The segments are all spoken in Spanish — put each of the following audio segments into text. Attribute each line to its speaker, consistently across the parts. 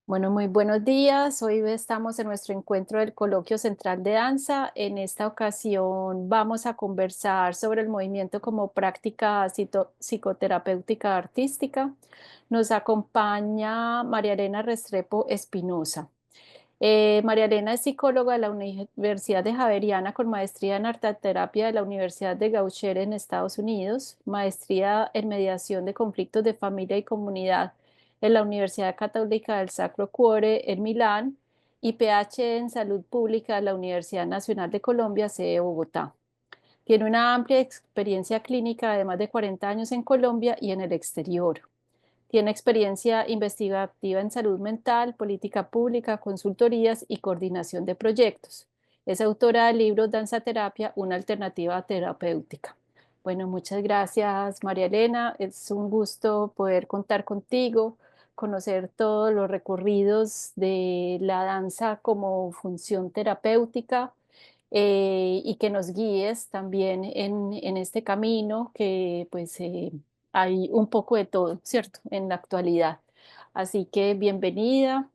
Speaker 1: Bueno, muy buenos días. Hoy estamos en nuestro encuentro del Coloquio Central de Danza. En esta ocasión vamos a conversar sobre el movimiento como práctica psicoterapéutica artística. Nos acompaña María Elena Restrepo Espinosa. María Elena es psicóloga de la Universidad de Javeriana con maestría en arteterapia de la Universidad de Gaucher en Estados Unidos, maestría en mediación de conflictos de familia y comunidad en la Universidad Católica del Sacro Cuore en Milán y PhD en salud pública en la Universidad Nacional de Colombia, sede de Bogotá. Tiene una amplia experiencia clínica de más de 40 años en Colombia y en el exterior. Tiene experiencia investigativa en salud mental, política pública, consultorías y coordinación de proyectos. Es autora del libro Danza Terapia, una alternativa terapéutica. Bueno, muchas gracias, María Elena. Es un gusto poder contar contigo, conocer todos los recorridos de la danza como función terapéutica, y que nos guíes también en este camino que hay un poco de todo, ¿cierto? En la actualidad. Así que bienvenida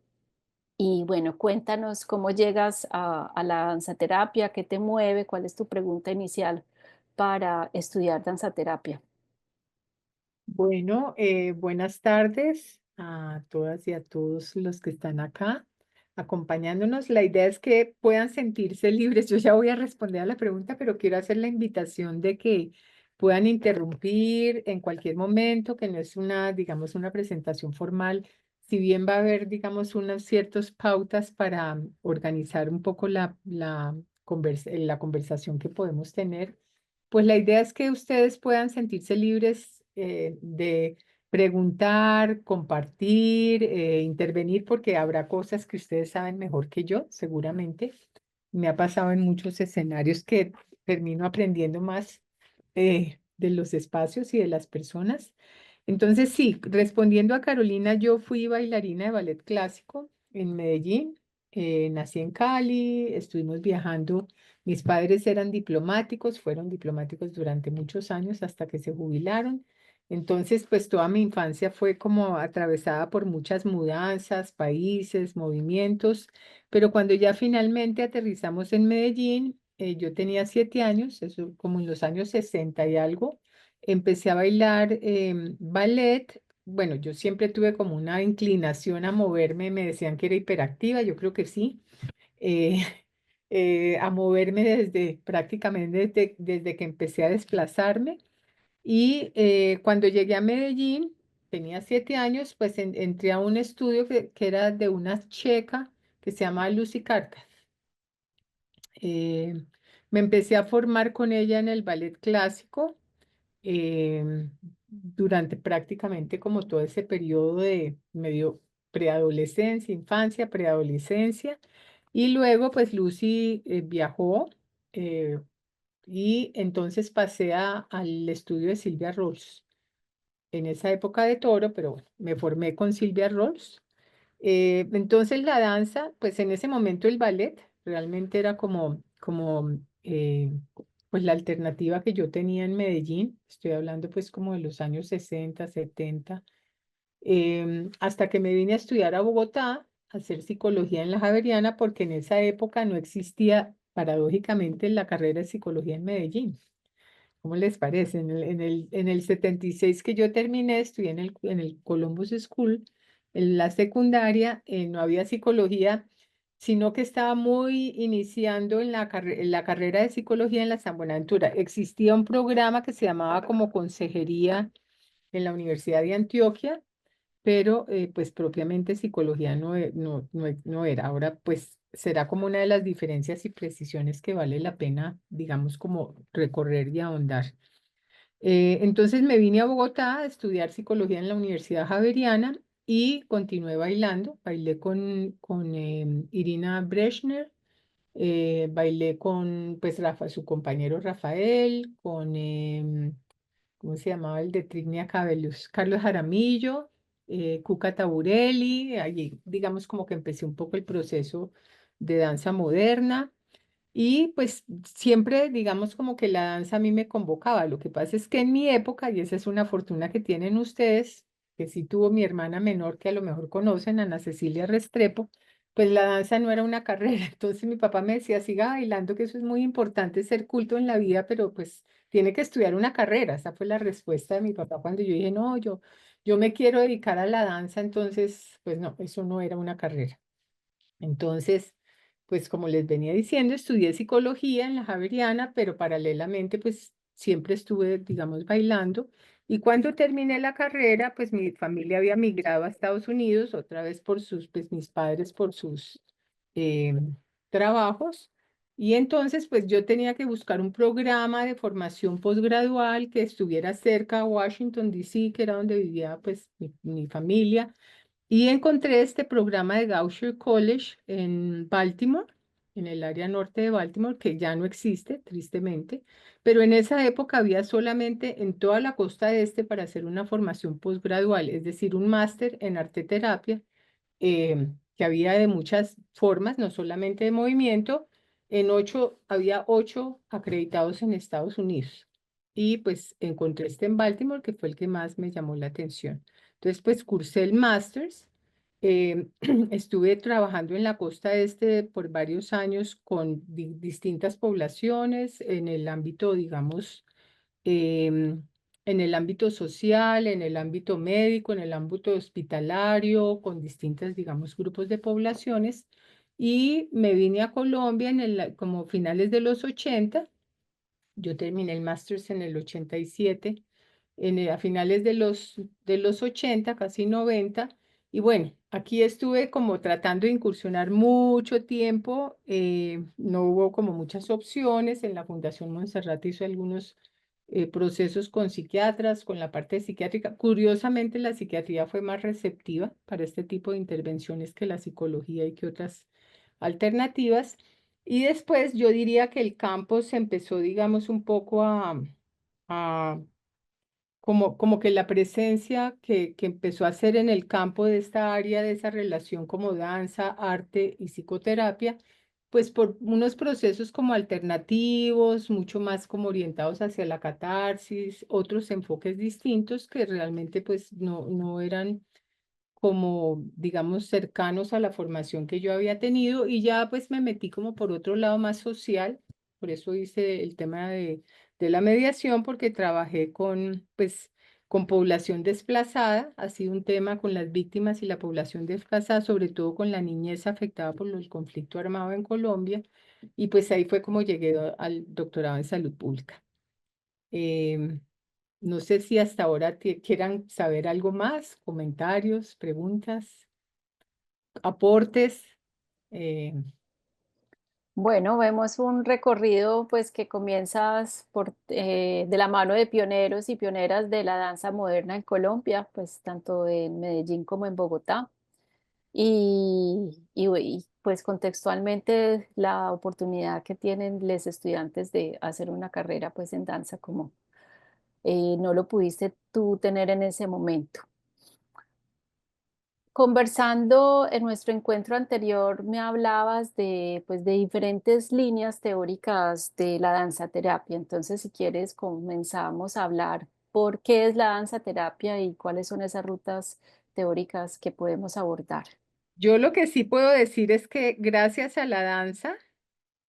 Speaker 1: y bueno, cuéntanos cómo llegas a la danzaterapia, qué te mueve, cuál es tu pregunta inicial para estudiar danzaterapia.
Speaker 2: Bueno, buenas tardes a todas y a todos los que están acá acompañándonos. La idea es que puedan sentirse libres. Yo ya voy a responder a la pregunta, pero quiero hacer la invitación de que puedan interrumpir en cualquier momento, que no es una, digamos, una presentación formal. Si bien va a haber, digamos, unas ciertas pautas para organizar un poco la conversación que podemos tener, pues la idea es que ustedes puedan sentirse libres de preguntar, compartir, intervenir, porque habrá cosas que ustedes saben mejor que yo, seguramente. Me ha pasado en muchos escenarios que termino aprendiendo más de los espacios y de las personas. Entonces, sí, respondiendo a Carolina, yo fui bailarina de ballet clásico en Medellín. Nací en Cali, estuvimos viajando. Mis padres eran diplomáticos, fueron diplomáticos durante muchos años hasta que se jubilaron. Entonces, pues toda mi infancia fue como atravesada por muchas mudanzas, países, movimientos, pero cuando ya finalmente aterrizamos en Medellín, yo tenía 7 años, eso como en los años 60 y algo, empecé a bailar ballet. Bueno, yo siempre tuve como una inclinación a moverme, me decían que era hiperactiva, yo creo que sí. eh, a moverme desde prácticamente desde que empecé a desplazarme. Y cuando llegué a Medellín, tenía 7 años, pues entré a un estudio que era de una checa que se llama Lucy Carcas. Eh, Me empecé a formar con ella en el ballet clásico durante prácticamente como todo ese periodo de medio preadolescencia, infancia, preadolescencia. Y luego, pues Lucy viajó eh, y entonces pasé al estudio de Silvia Rolls. En esa época de toro, pero bueno, me formé con Silvia Rolls. Entonces la danza, pues en ese momento el ballet realmente era pues la alternativa que yo tenía en Medellín. Estoy hablando pues como de los años 60, 70, hasta que me vine a estudiar a Bogotá, a hacer psicología en la Javeriana, porque en esa época no existía paradójicamente la carrera de psicología en Medellín. ¿Cómo les parece? En el 76 que yo terminé, estudié en el Columbus School, en la secundaria, no había psicología, sino que estaba muy iniciando en la carrera de psicología en la San Buenaventura. Existía un programa que se llamaba como consejería en la Universidad de Antioquia, pero pues propiamente psicología no era. Ahora pues será como una de las diferencias y precisiones que vale la pena, digamos, como recorrer y ahondar. Entonces me vine a Bogotá a estudiar psicología en la Universidad Javeriana y continué bailando. Bailé con Irina Breshner, bailé con pues su compañero Rafael, con ¿cómo se llamaba el de Trignia Cabellos? Carlos Jaramillo, Cuca Taburelli. Allí digamos como que empecé un poco el proceso de danza moderna. Y pues siempre, digamos, como que la danza a mí me convocaba. Lo que pasa es que en mi época, y esa es una fortuna que tienen ustedes, que sí tuvo mi hermana menor, que a lo mejor conocen, Ana Cecilia Restrepo, pues la danza no era una carrera. Entonces mi papá me decía, siga bailando, que eso es muy importante, ser culto en la vida, pero pues tiene que estudiar una carrera. Esa fue la respuesta de mi papá cuando yo dije, no, yo me quiero dedicar a la danza, entonces, pues no, eso no era una carrera. Entonces, pues como les venía diciendo, estudié psicología en la Javeriana, pero paralelamente, pues siempre estuve, digamos, bailando. Y cuando terminé la carrera, pues mi familia había migrado a Estados Unidos, otra vez por pues mis padres por sus eh, trabajos. Y entonces, pues yo tenía que buscar un programa de formación posgradual que estuviera cerca a Washington, D.C., que era donde vivía, pues, mi familia. Y encontré este programa de Goucher College en Baltimore, en el área norte de Baltimore, que ya no existe, tristemente, pero en esa época había solamente en toda la costa este para hacer una formación posgradual, es decir, un máster en arte terapia, que había de muchas formas, no solamente de movimiento. Había 8 acreditados en Estados Unidos. Y pues encontré este en Baltimore, que fue el que más me llamó la atención. Entonces, pues cursé el másters. Estuve trabajando en la costa este por varios años con distintas poblaciones en el ámbito, digamos, em, en el ámbito social, en el ámbito médico, en el ámbito hospitalario, con distintos, digamos, grupos de poblaciones. Y me vine a Colombia como finales de los 80. Yo terminé el máster en el 87, a finales de los 80, casi 90. Y bueno, aquí estuve como tratando de incursionar mucho tiempo. No hubo como muchas opciones. En la Fundación Montserrat hizo algunos procesos con psiquiatras, con la parte psiquiátrica. Curiosamente, la psiquiatría fue más receptiva para este tipo de intervenciones que la psicología y que otras alternativas. Y después yo diría que el campo se empezó, digamos, un poco a como que la presencia que empezó a hacer en el campo de esta área, de esa relación como danza, arte y psicoterapia, pues por unos procesos como alternativos, mucho más como orientados hacia la catarsis, otros enfoques distintos que realmente pues no eran como, digamos, cercanos a la formación que yo había tenido, y ya pues me metí como por otro lado más social. Por eso hice el tema de la mediación, porque trabajé pues, con población desplazada. Ha sido un tema con las víctimas y la población desplazada, sobre todo con la niñez afectada por el conflicto armado en Colombia, y pues ahí fue como llegué al doctorado en salud pública. Em, no sé si hasta ahora quieran saber algo más, comentarios, preguntas, aportes. eh,
Speaker 1: Bueno, vemos un recorrido pues que comienzas de la mano de pioneros y pioneras de la danza moderna en Colombia, pues tanto en Medellín como en Bogotá. Pues contextualmente la oportunidad que tienen los estudiantes de hacer una carrera pues en danza como no lo pudiste tú tener en ese momento. Conversando en nuestro encuentro anterior, me hablabas de, pues, de diferentes líneas teóricas de la danza terapia. Entonces, si quieres, comenzamos a hablar por qué es la danza terapia y cuáles son esas rutas teóricas que podemos abordar.
Speaker 2: yo lo que sí puedo decir es que gracias a la danza,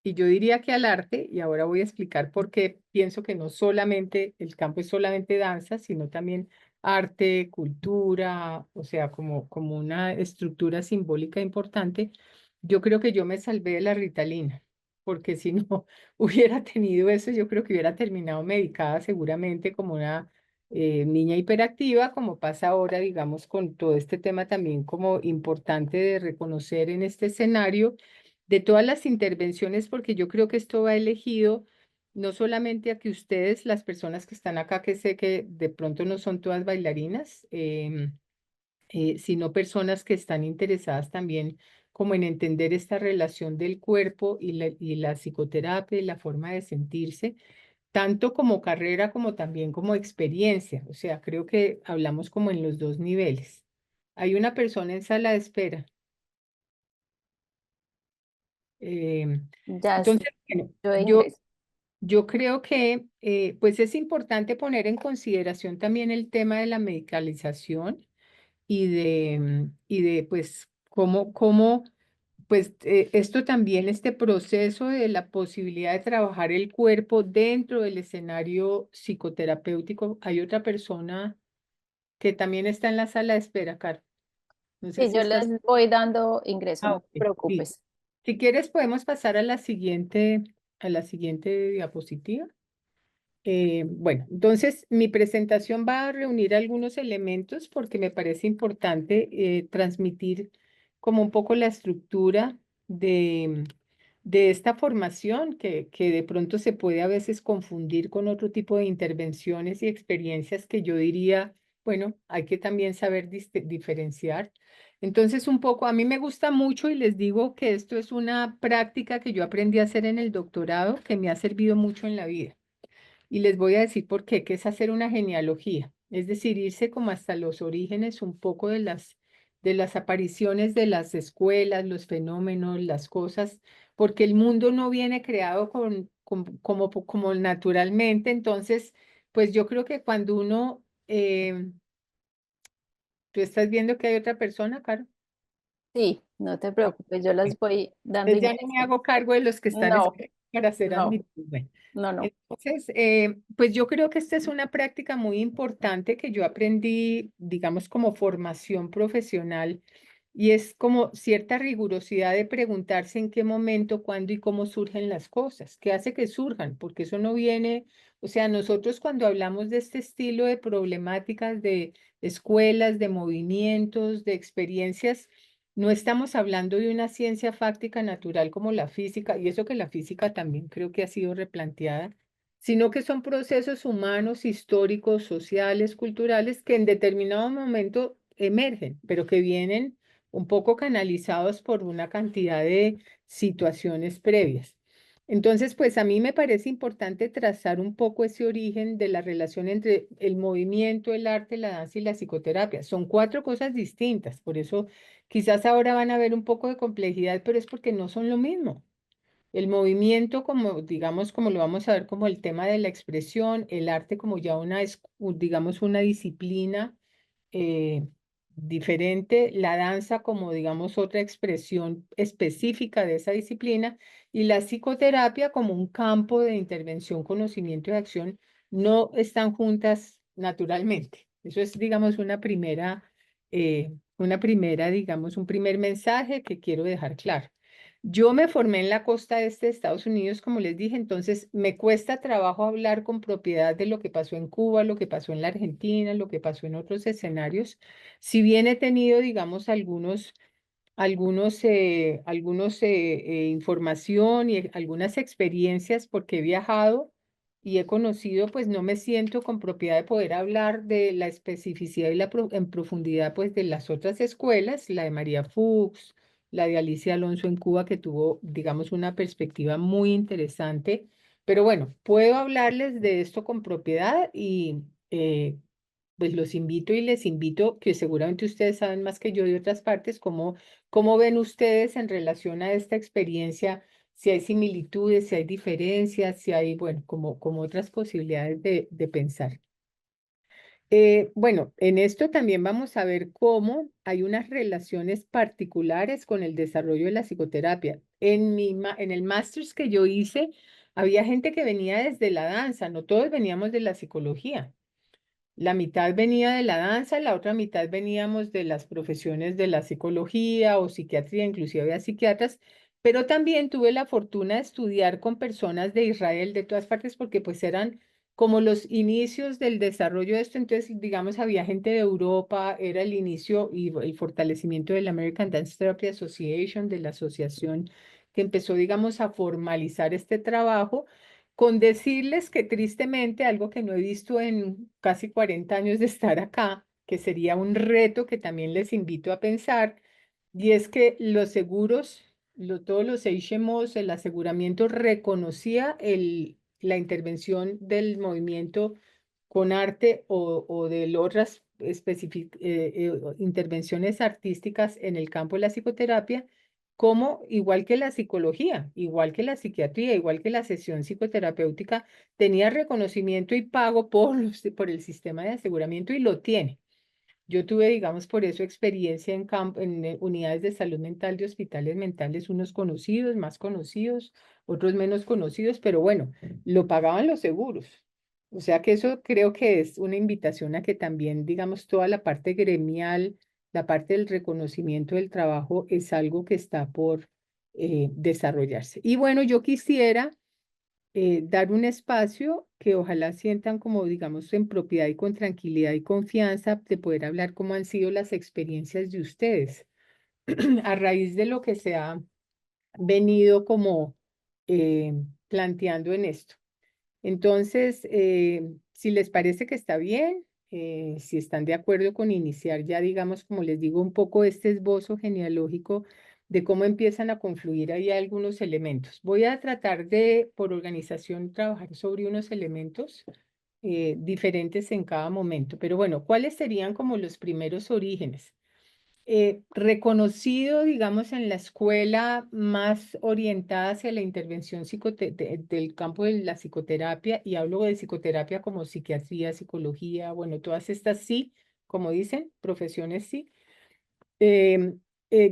Speaker 2: y yo diría que al arte, y ahora voy a explicar por qué pienso que no solamente el campo es solamente danza, sino también arte, cultura, o sea, como una estructura simbólica importante. Yo creo que yo me salvé de la Ritalina, porque si no hubiera tenido eso, yo creo que hubiera terminado medicada seguramente como una niña hiperactiva, como pasa ahora, digamos, con todo este tema también como importante de reconocer en este escenario de todas las intervenciones, porque yo creo que esto va elegido no solamente a que ustedes, las personas que están acá, que sé que de pronto no son todas bailarinas, sino personas que están interesadas también como en entender esta relación del cuerpo y la psicoterapia y la forma de sentirse, tanto como carrera como también como experiencia. O sea, creo que hablamos como en los dos niveles. Hay una persona en sala de espera. em,
Speaker 1: Ya
Speaker 2: entonces, bueno,
Speaker 1: yo de
Speaker 2: yo
Speaker 1: ingreso.
Speaker 2: Yo creo que pues es importante poner en consideración también el tema de la medicalización. y de pues cómo pues esto también, este proceso de la posibilidad de trabajar el cuerpo dentro del escenario psicoterapéutico. Hay otra persona que también está en la sala de espera, Caro. No sé
Speaker 1: Sí,
Speaker 2: si
Speaker 1: yo
Speaker 2: estás.
Speaker 1: les voy dando ingreso,
Speaker 2: Ah,
Speaker 1: no te
Speaker 2: ok, listo.
Speaker 1: preocupes.
Speaker 2: Si quieres, podemos pasar a la siguiente diapositiva. Bueno, entonces mi presentación va a reunir algunos elementos porque me parece importante transmitir como un poco la estructura de esta formación que de pronto se puede a veces confundir con otro tipo de intervenciones y experiencias que yo diría, bueno, hay que también saber diferenciar. Entonces, un poco, a mí me gusta mucho y les digo que esto es una práctica que yo aprendí a hacer en el doctorado que me ha servido mucho en la vida. Y les voy a decir por qué, que es hacer una genealogía, es decir, irse como hasta los orígenes un poco de las apariciones de las escuelas, los fenómenos, las cosas, porque el mundo no viene creado como naturalmente. Entonces, pues yo creo que cuando tú estás viendo que hay otra persona, Caro.
Speaker 1: Sí, no te
Speaker 2: Ah,
Speaker 1: preocupes, yo las
Speaker 2: bueno.
Speaker 1: voy dando
Speaker 2: Entonces ya no me
Speaker 1: ingreso.
Speaker 2: hago cargo de los que están
Speaker 1: No,
Speaker 2: esperando para ser
Speaker 1: no,
Speaker 2: admitidos. Bueno,
Speaker 1: no, no.
Speaker 2: entonces, pues yo creo que esta es una práctica muy importante que yo aprendí, digamos, como formación profesional, y es como cierta rigurosidad de preguntarse en qué momento, cuándo y cómo surgen las cosas, qué hace que surjan, porque eso no viene, o sea, nosotros cuando hablamos de este estilo de problemáticas de escuelas, de movimientos, de experiencias, no estamos hablando de una ciencia fáctica natural como la física, y eso que la física también creo que ha sido replanteada, sino que son procesos humanos, históricos, sociales, culturales, que en determinado momento emergen, pero que vienen un poco canalizados por una cantidad de situaciones previas. Entonces, pues a mí me parece importante trazar un poco ese origen de la relación entre el movimiento, el arte, la danza y la psicoterapia. Son cuatro cosas distintas, por eso quizás ahora van a ver un poco de complejidad, pero es porque no son lo mismo. El movimiento, como digamos, como lo vamos a ver, como el tema de la expresión, el arte como ya digamos, una disciplina eh, diferente, la danza como, digamos, otra expresión específica de esa disciplina, y la psicoterapia como un campo de intervención, conocimiento y acción, no están juntas naturalmente. Eso es, digamos, digamos, un primer mensaje que quiero dejar claro. Yo me formé en la costa este de Estados Unidos, como les dije, entonces me cuesta trabajo hablar con propiedad de lo que pasó en Cuba, lo que pasó en la Argentina, lo que pasó en otros escenarios. Si bien he tenido, digamos, información y algunas experiencias porque he viajado y he conocido, pues no me siento con propiedad de poder hablar de la especificidad y en profundidad, pues de las otras escuelas, la de María Fuchs, la de Alicia Alonso en Cuba, que tuvo, digamos, una perspectiva muy interesante. Pero bueno, puedo hablarles de esto con propiedad y pues los invito y les invito, que seguramente ustedes saben más que yo de otras partes, cómo ven ustedes en relación a esta experiencia, si hay similitudes, si hay diferencias, si hay, bueno, como otras posibilidades de pensar. Bueno, en esto también vamos a ver cómo hay unas relaciones particulares con el desarrollo de la psicoterapia. En el máster que yo hice, había gente que venía desde la danza, no todos veníamos de la psicología. La mitad venía de la danza, la otra mitad veníamos de las profesiones de la psicología o psiquiatría, inclusive había psiquiatras, pero también tuve la fortuna de estudiar con personas de Israel, de todas partes, porque pues eran como los inicios del desarrollo de esto. Entonces, digamos, había gente de Europa, era el inicio y el fortalecimiento del American Dance Therapy Association, de la asociación que empezó, digamos, a formalizar este trabajo, con decirles que tristemente, algo que no he visto en casi 40 años de estar acá, que sería un reto que también les invito a pensar, y es que los seguros, todos los HMOs, el aseguramiento reconocía la intervención del movimiento con arte o de otras intervenciones artísticas en el campo de la psicoterapia, como igual que la psicología, igual que la psiquiatría, igual que la sesión psicoterapéutica, tenía reconocimiento y pago por el sistema de aseguramiento, y lo tiene. Yo tuve, digamos, por eso experiencia en campo, en unidades de salud mental de hospitales mentales, unos conocidos, más conocidos, otros menos conocidos, pero bueno, lo pagaban los seguros. O sea que eso creo que es una invitación a que también, digamos, toda la parte gremial, la parte del reconocimiento del trabajo es algo que está por desarrollarse. Y bueno, yo quisiera dar un espacio que ojalá sientan como, digamos, en propiedad y con tranquilidad y confianza de poder hablar cómo han sido las experiencias de ustedes a raíz de lo que se ha venido como eh, planteando en esto. Entonces, si les parece que está bien, si están de acuerdo con iniciar ya, digamos, como les digo, un poco este esbozo genealógico de cómo empiezan a confluir ahí algunos elementos. Voy a tratar de, por organización, trabajar sobre unos elementos diferentes en cada momento. Pero bueno, ¿cuáles serían como los primeros orígenes? Reconocido, digamos, en la escuela más orientada hacia la intervención del campo de la psicoterapia, y hablo de psicoterapia como psiquiatría, psicología, bueno, todas estas sí, como dicen, profesiones sí. Em,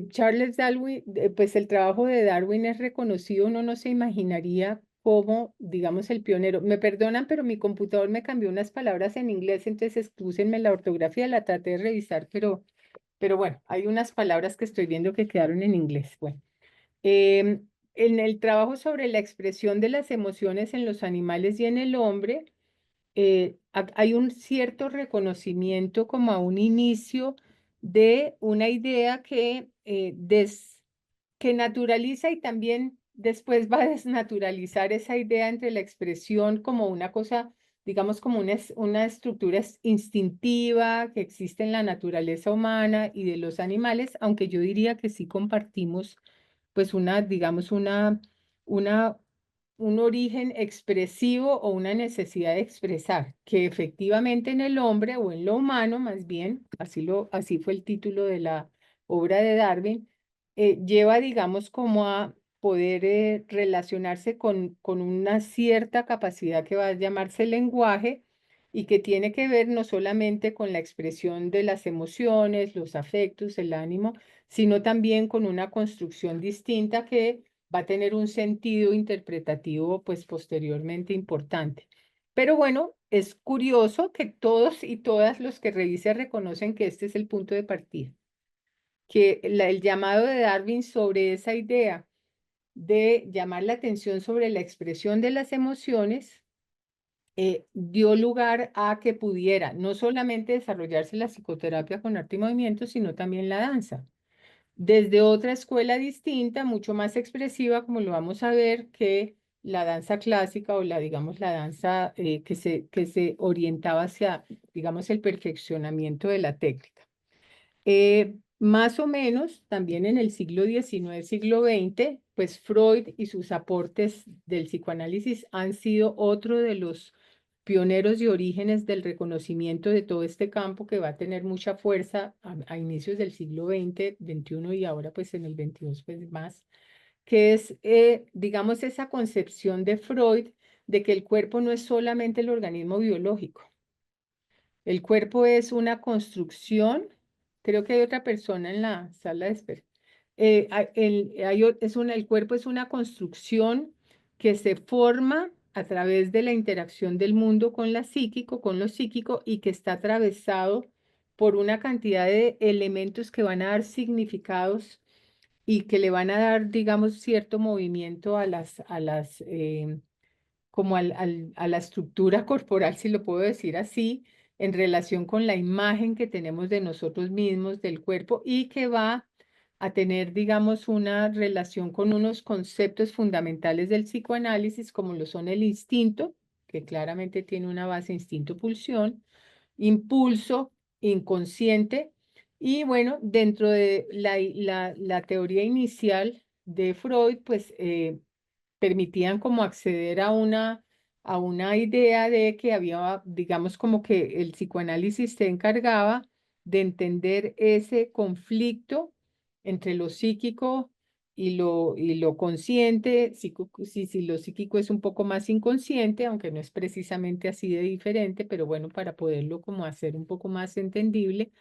Speaker 2: Charles Darwin, pues el trabajo de Darwin es reconocido, uno no se imaginaría como, digamos, el pionero. Me perdonan, pero mi computador me cambió unas palabras en inglés, entonces excúsenme la ortografía, la traté de revisar, pero bueno, hay unas palabras que estoy viendo que quedaron en inglés. Bueno, en el trabajo sobre la expresión de las emociones en los animales y en el hombre, hay un cierto reconocimiento como a un inicio de una idea que naturaliza y también después va a desnaturalizar esa idea entre la expresión como una cosa, digamos, como una estructura instintiva que existe en la naturaleza humana y de los animales, aunque yo diría que sí compartimos, pues digamos, una, un origen expresivo o una necesidad de expresar, que efectivamente en el hombre o en lo humano, más bien, así fue el título de la obra de Darwin, lleva, digamos, como a poder relacionarse con una cierta capacidad que va a llamarse lenguaje y que tiene que ver no solamente con la expresión de las emociones, los afectos, el ánimo, sino también con una construcción distinta que va a tener un sentido interpretativo, pues posteriormente importante. Pero bueno, es curioso que todos y todas los que revisen reconocen que este es el punto de partida, que el llamado de Darwin sobre esa idea de llamar la atención sobre la expresión de las emociones dio lugar a que pudiera no solamente desarrollarse la psicoterapia con arte y movimiento, sino también la danza desde otra escuela distinta, mucho más expresiva, como lo vamos a ver, que la danza clásica o digamos, la danza que se orientaba hacia, digamos, el perfeccionamiento de la técnica. Más o menos, también en el siglo XIX, siglo XX, pues Freud y sus aportes del psicoanálisis han sido otro de los pioneros y orígenes del reconocimiento de todo este campo que va a tener mucha fuerza a inicios del siglo XX, XXI y ahora pues en el XXII pues más, que es, digamos, esa concepción de Freud de que el cuerpo no es solamente el organismo biológico. El cuerpo es una construcción, creo que hay otra persona en la sala de espera. El cuerpo es una construcción que se forma a través de la interacción del mundo con con lo psíquico y que está atravesado por una cantidad de elementos que van a dar significados y que le van a dar, digamos, cierto movimiento como a la estructura corporal, si lo puedo decir así, en relación con la imagen que tenemos de nosotros mismos, del cuerpo, y que va a tener, digamos, una relación con unos conceptos fundamentales del psicoanálisis, como lo son el instinto, que claramente tiene una base instinto-pulsión, impulso, inconsciente, y bueno, dentro de la teoría inicial de Freud, pues permitían como acceder a una idea de que había, digamos, como que el psicoanálisis se encargaba de entender ese conflicto entre lo psíquico y lo consciente, si lo psíquico es un poco más inconsciente, aunque no es precisamente así de diferente, pero bueno, para poderlo como hacer un poco más entendible,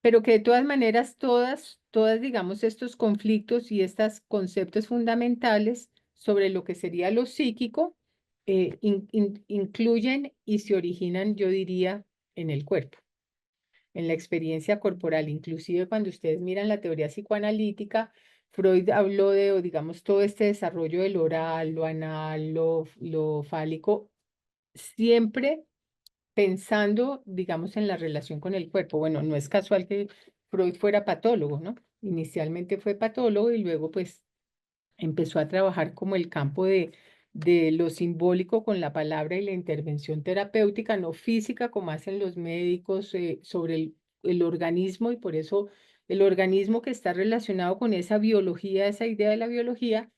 Speaker 2: pero que de todas maneras todas, digamos, estos conflictos y estos conceptos fundamentales sobre lo que sería lo psíquico, incluyen y se originan, yo diría, en el cuerpo, en la experiencia corporal. Inclusive cuando ustedes miran la teoría psicoanalítica, Freud habló de, o digamos, todo este desarrollo del oral, lo anal, lo fálico, siempre pensando, digamos, en la relación con el cuerpo. Bueno, no es casual que Freud fuera patólogo, ¿no? Inicialmente fue patólogo y luego pues empezó a trabajar como el campo de lo simbólico con la palabra y la intervención terapéutica, no física como hacen los médicos sobre el organismo, y por eso el organismo que está relacionado con esa biología, esa idea de la biología,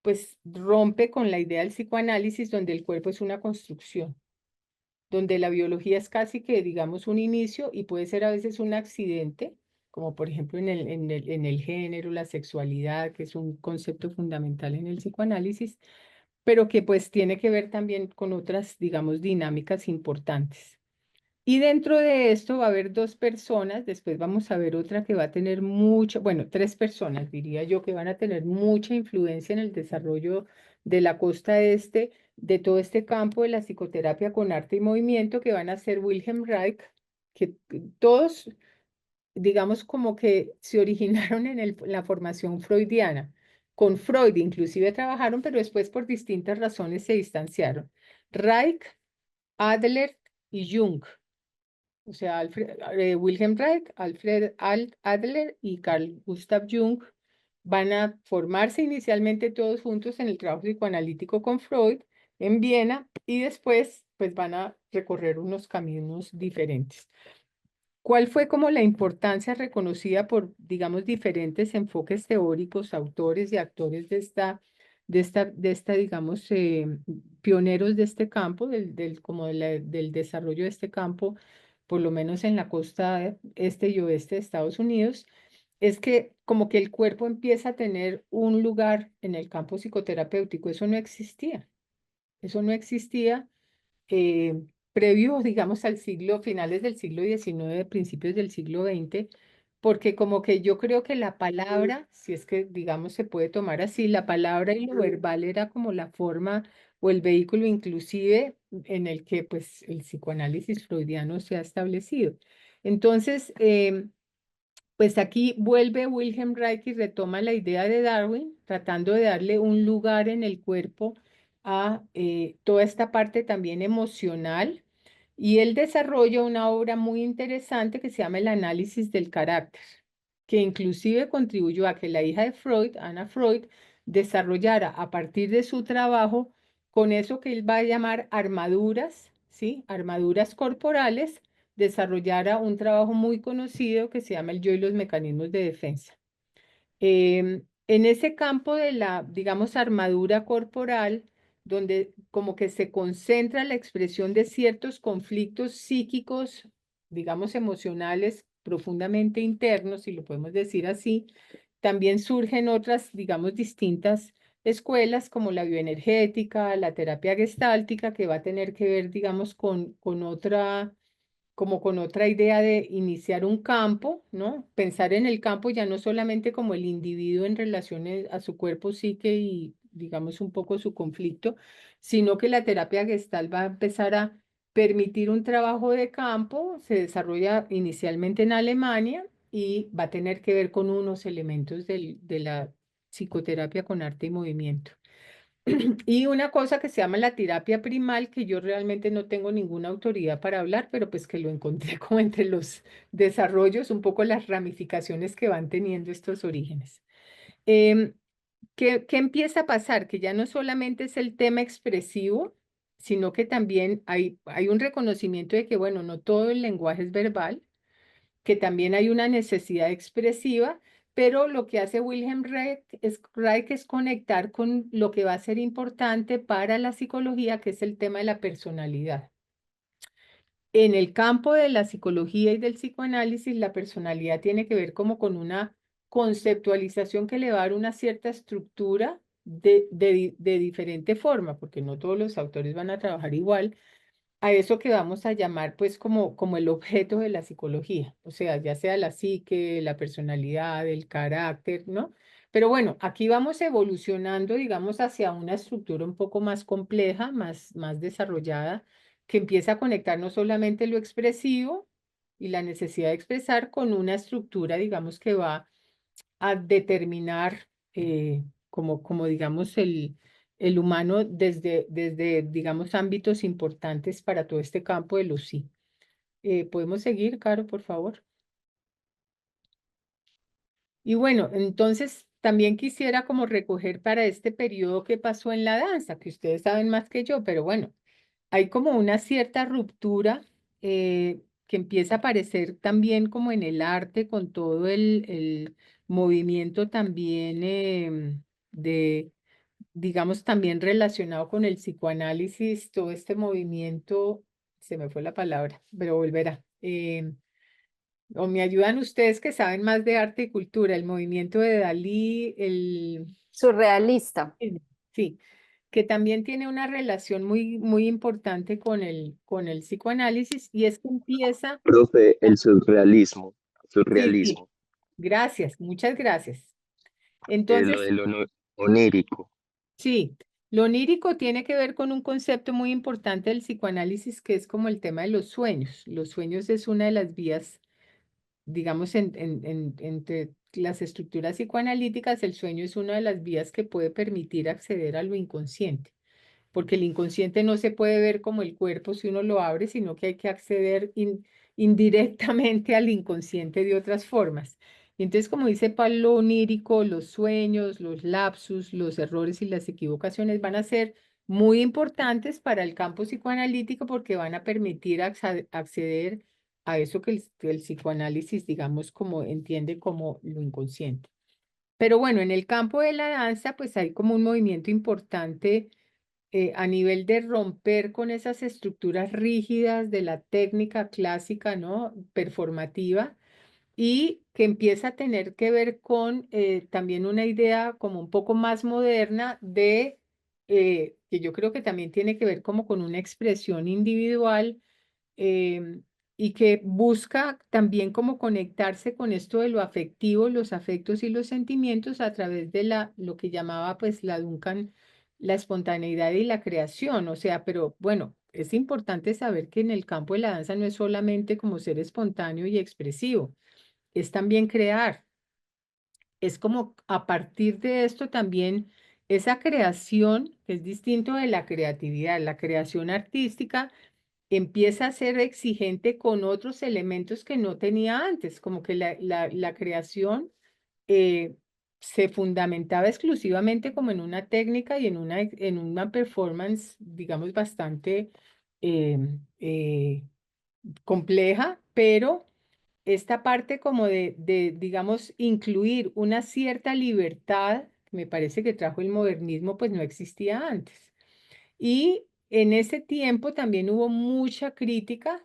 Speaker 2: pues rompe con la idea del psicoanálisis donde el cuerpo es una construcción, donde la biología es casi que, digamos, un inicio y puede ser a veces un accidente, como por ejemplo en el género, la sexualidad, que es un concepto fundamental en el psicoanálisis, pero que pues tiene que ver también con otras, digamos, dinámicas importantes. Y dentro de esto va a haber dos personas, después vamos a ver otra que va a tener mucha, bueno, tres personas diría yo, que van a tener mucha influencia en el desarrollo de la costa este, de todo este campo de la psicoterapia con arte y movimiento, que van a ser Wilhelm Reich, que todos, digamos, como que se originaron en la formación freudiana. Con Freud inclusive trabajaron, pero después por distintas razones se distanciaron. Reich, Adler y Jung. O sea, Wilhelm Reich, Adler y Carl Gustav Jung van a formarse inicialmente todos juntos en el trabajo psicoanalítico con Freud en Viena y después pues van a recorrer unos caminos diferentes. ¿Cuál fue como la importancia reconocida por, digamos, diferentes enfoques teóricos, autores y actores digamos, pioneros de este campo, como del desarrollo de este campo, por lo menos en la costa este y oeste de Estados Unidos? Es que como que el cuerpo empieza a tener un lugar en el campo psicoterapéutico. Eso no existía. Eso no existía eh, previo, digamos, al siglo, finales del siglo XIX, principios del siglo XX, porque como que yo creo que la palabra, si es que, digamos, se puede tomar así, la palabra y lo verbal era como la forma o el vehículo inclusive en el que, pues, el psicoanálisis freudiano se ha establecido. Entonces, pues aquí vuelve Wilhelm Reich y retoma la idea de Darwin, tratando de darle un lugar en el cuerpo a toda esta parte también emocional. Y él desarrolla una obra muy interesante que se llama El análisis del carácter, que inclusive contribuyó a que la hija de Freud, Anna Freud, desarrollara a partir de su trabajo con eso que él va a llamar armaduras, ¿sí? Armaduras corporales, desarrollara un trabajo muy conocido que se llama El yo y los mecanismos de defensa. En ese campo de la, digamos, armadura corporal, donde como que se concentra la expresión de ciertos conflictos psíquicos, digamos, emocionales profundamente internos, si lo podemos decir así, también surgen otras, digamos, distintas escuelas como la bioenergética, la terapia gestáltica, que va a tener que ver, digamos, con otra como con otra idea de iniciar un campo, ¿no? Pensar en el campo ya no solamente como el individuo en relaciones a su cuerpo, psique y digamos un poco su conflicto, sino que la terapia gestal va a empezar a permitir un trabajo de campo, se desarrolla inicialmente en Alemania y va a tener que ver con unos elementos de la psicoterapia con arte y movimiento. Y una cosa que se llama la terapia primal, que yo realmente no tengo ninguna autoridad para hablar, pero pues que lo encontré como entre los desarrollos, un poco las ramificaciones que van teniendo estos orígenes. Em, ¿Qué empieza a pasar? Que ya no solamente es el tema expresivo, sino que también hay un reconocimiento de que, bueno, no todo el lenguaje es verbal, que también hay una necesidad expresiva, pero lo que hace Reich es conectar con lo que va a ser importante para la psicología, que es el tema de la personalidad. En el campo de la psicología y del psicoanálisis, la personalidad tiene que ver como con una conceptualización que le va a dar una cierta estructura de diferente forma, porque no todos los autores van a trabajar igual, a eso que vamos a llamar pues como el objeto de la psicología, o sea, ya sea la psique, la personalidad, el carácter, ¿no? Pero bueno, aquí vamos evolucionando, digamos, hacia una estructura un poco más compleja, más desarrollada, que empieza a conectar no solamente lo expresivo y la necesidad de expresar con una estructura, digamos, que va a determinar como digamos, el humano desde, digamos, ámbitos importantes para todo este campo de los sí. ¿Podemos seguir, Caro, por favor? Y bueno, entonces también quisiera como recoger para este periodo que pasó en la danza, que ustedes saben más que yo, pero bueno, hay como una cierta ruptura que empieza a aparecer también como en el arte, con todo el movimiento también de, digamos, también relacionado con el psicoanálisis, todo este movimiento, se me fue la palabra, pero volverá. O me ayudan ustedes que saben más de arte y cultura, el movimiento de Dalí,
Speaker 1: Surrealista.
Speaker 2: sí, que también tiene una relación muy importante con el psicoanálisis y es que empieza,
Speaker 3: Profe, el surrealismo,
Speaker 2: sí,
Speaker 3: surrealismo,
Speaker 2: gracias, muchas gracias.
Speaker 3: lo
Speaker 2: Entonces,
Speaker 3: del onírico.
Speaker 2: sí, lo onírico tiene que ver con un concepto muy importante del psicoanálisis que es como el tema de los sueños. Los sueños es una de las vías, digamos, entre las estructuras psicoanalíticas, el sueño es una de las vías que puede permitir acceder a lo inconsciente, porque el inconsciente no se puede ver como el cuerpo si uno lo abre, sino que hay que acceder indirectamente al inconsciente de otras formas. Y entonces, como dice Pablo onírico, los sueños, los lapsus, los errores y las equivocaciones van a ser muy importantes para el campo psicoanalítico porque van a permitir acceder a eso que el psicoanálisis, digamos, como entiende como lo inconsciente. Pero bueno, en el campo de la danza, pues hay como un movimiento importante a nivel de romper con esas estructuras rígidas de la técnica clásica, ¿no? Performativa, y que empieza a tener que ver con también una idea como un poco más moderna que yo creo que también tiene que ver como con una expresión individual em, y que busca también como conectarse con esto de lo afectivo, los afectos y los sentimientos a través de lo que llamaba pues la Duncan, la espontaneidad y la creación. O sea, pero bueno, es importante saber que en el campo de la danza no es solamente como ser espontáneo y expresivo, es también crear. Es como a partir de esto también esa creación, que es distinto de la creatividad, la creación artística empieza a ser exigente con otros elementos que no tenía antes, como que la creación eh, se fundamentaba exclusivamente como en una técnica y en una performance, digamos, bastante eh, eh, compleja, pero esta parte como digamos, incluir una cierta libertad, que me parece que trajo el modernismo, pues no existía antes. Y en ese tiempo también hubo mucha crítica,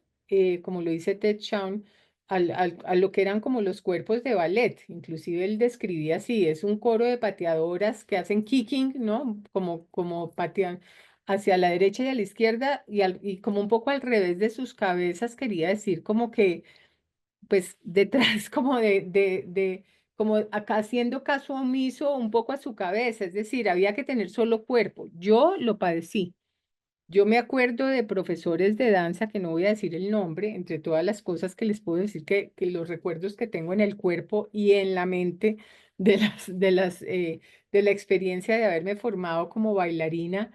Speaker 2: como lo dice Ted Chiang, a lo que eran como los cuerpos de ballet. Inclusive él describía así, es un coro de pateadoras que hacen kicking, ¿no? Como patean hacia la derecha y a la izquierda y como un poco al revés de sus cabezas, quería decir como que, pues detrás como como acá haciendo caso omiso un poco a su cabeza, es decir, había que tener solo cuerpo. Yo lo padecí. Yo me acuerdo de profesores de danza, que no voy a decir el nombre, entre todas las cosas que les puedo decir que los recuerdos que tengo en el cuerpo y en la mente de la experiencia de haberme formado como bailarina,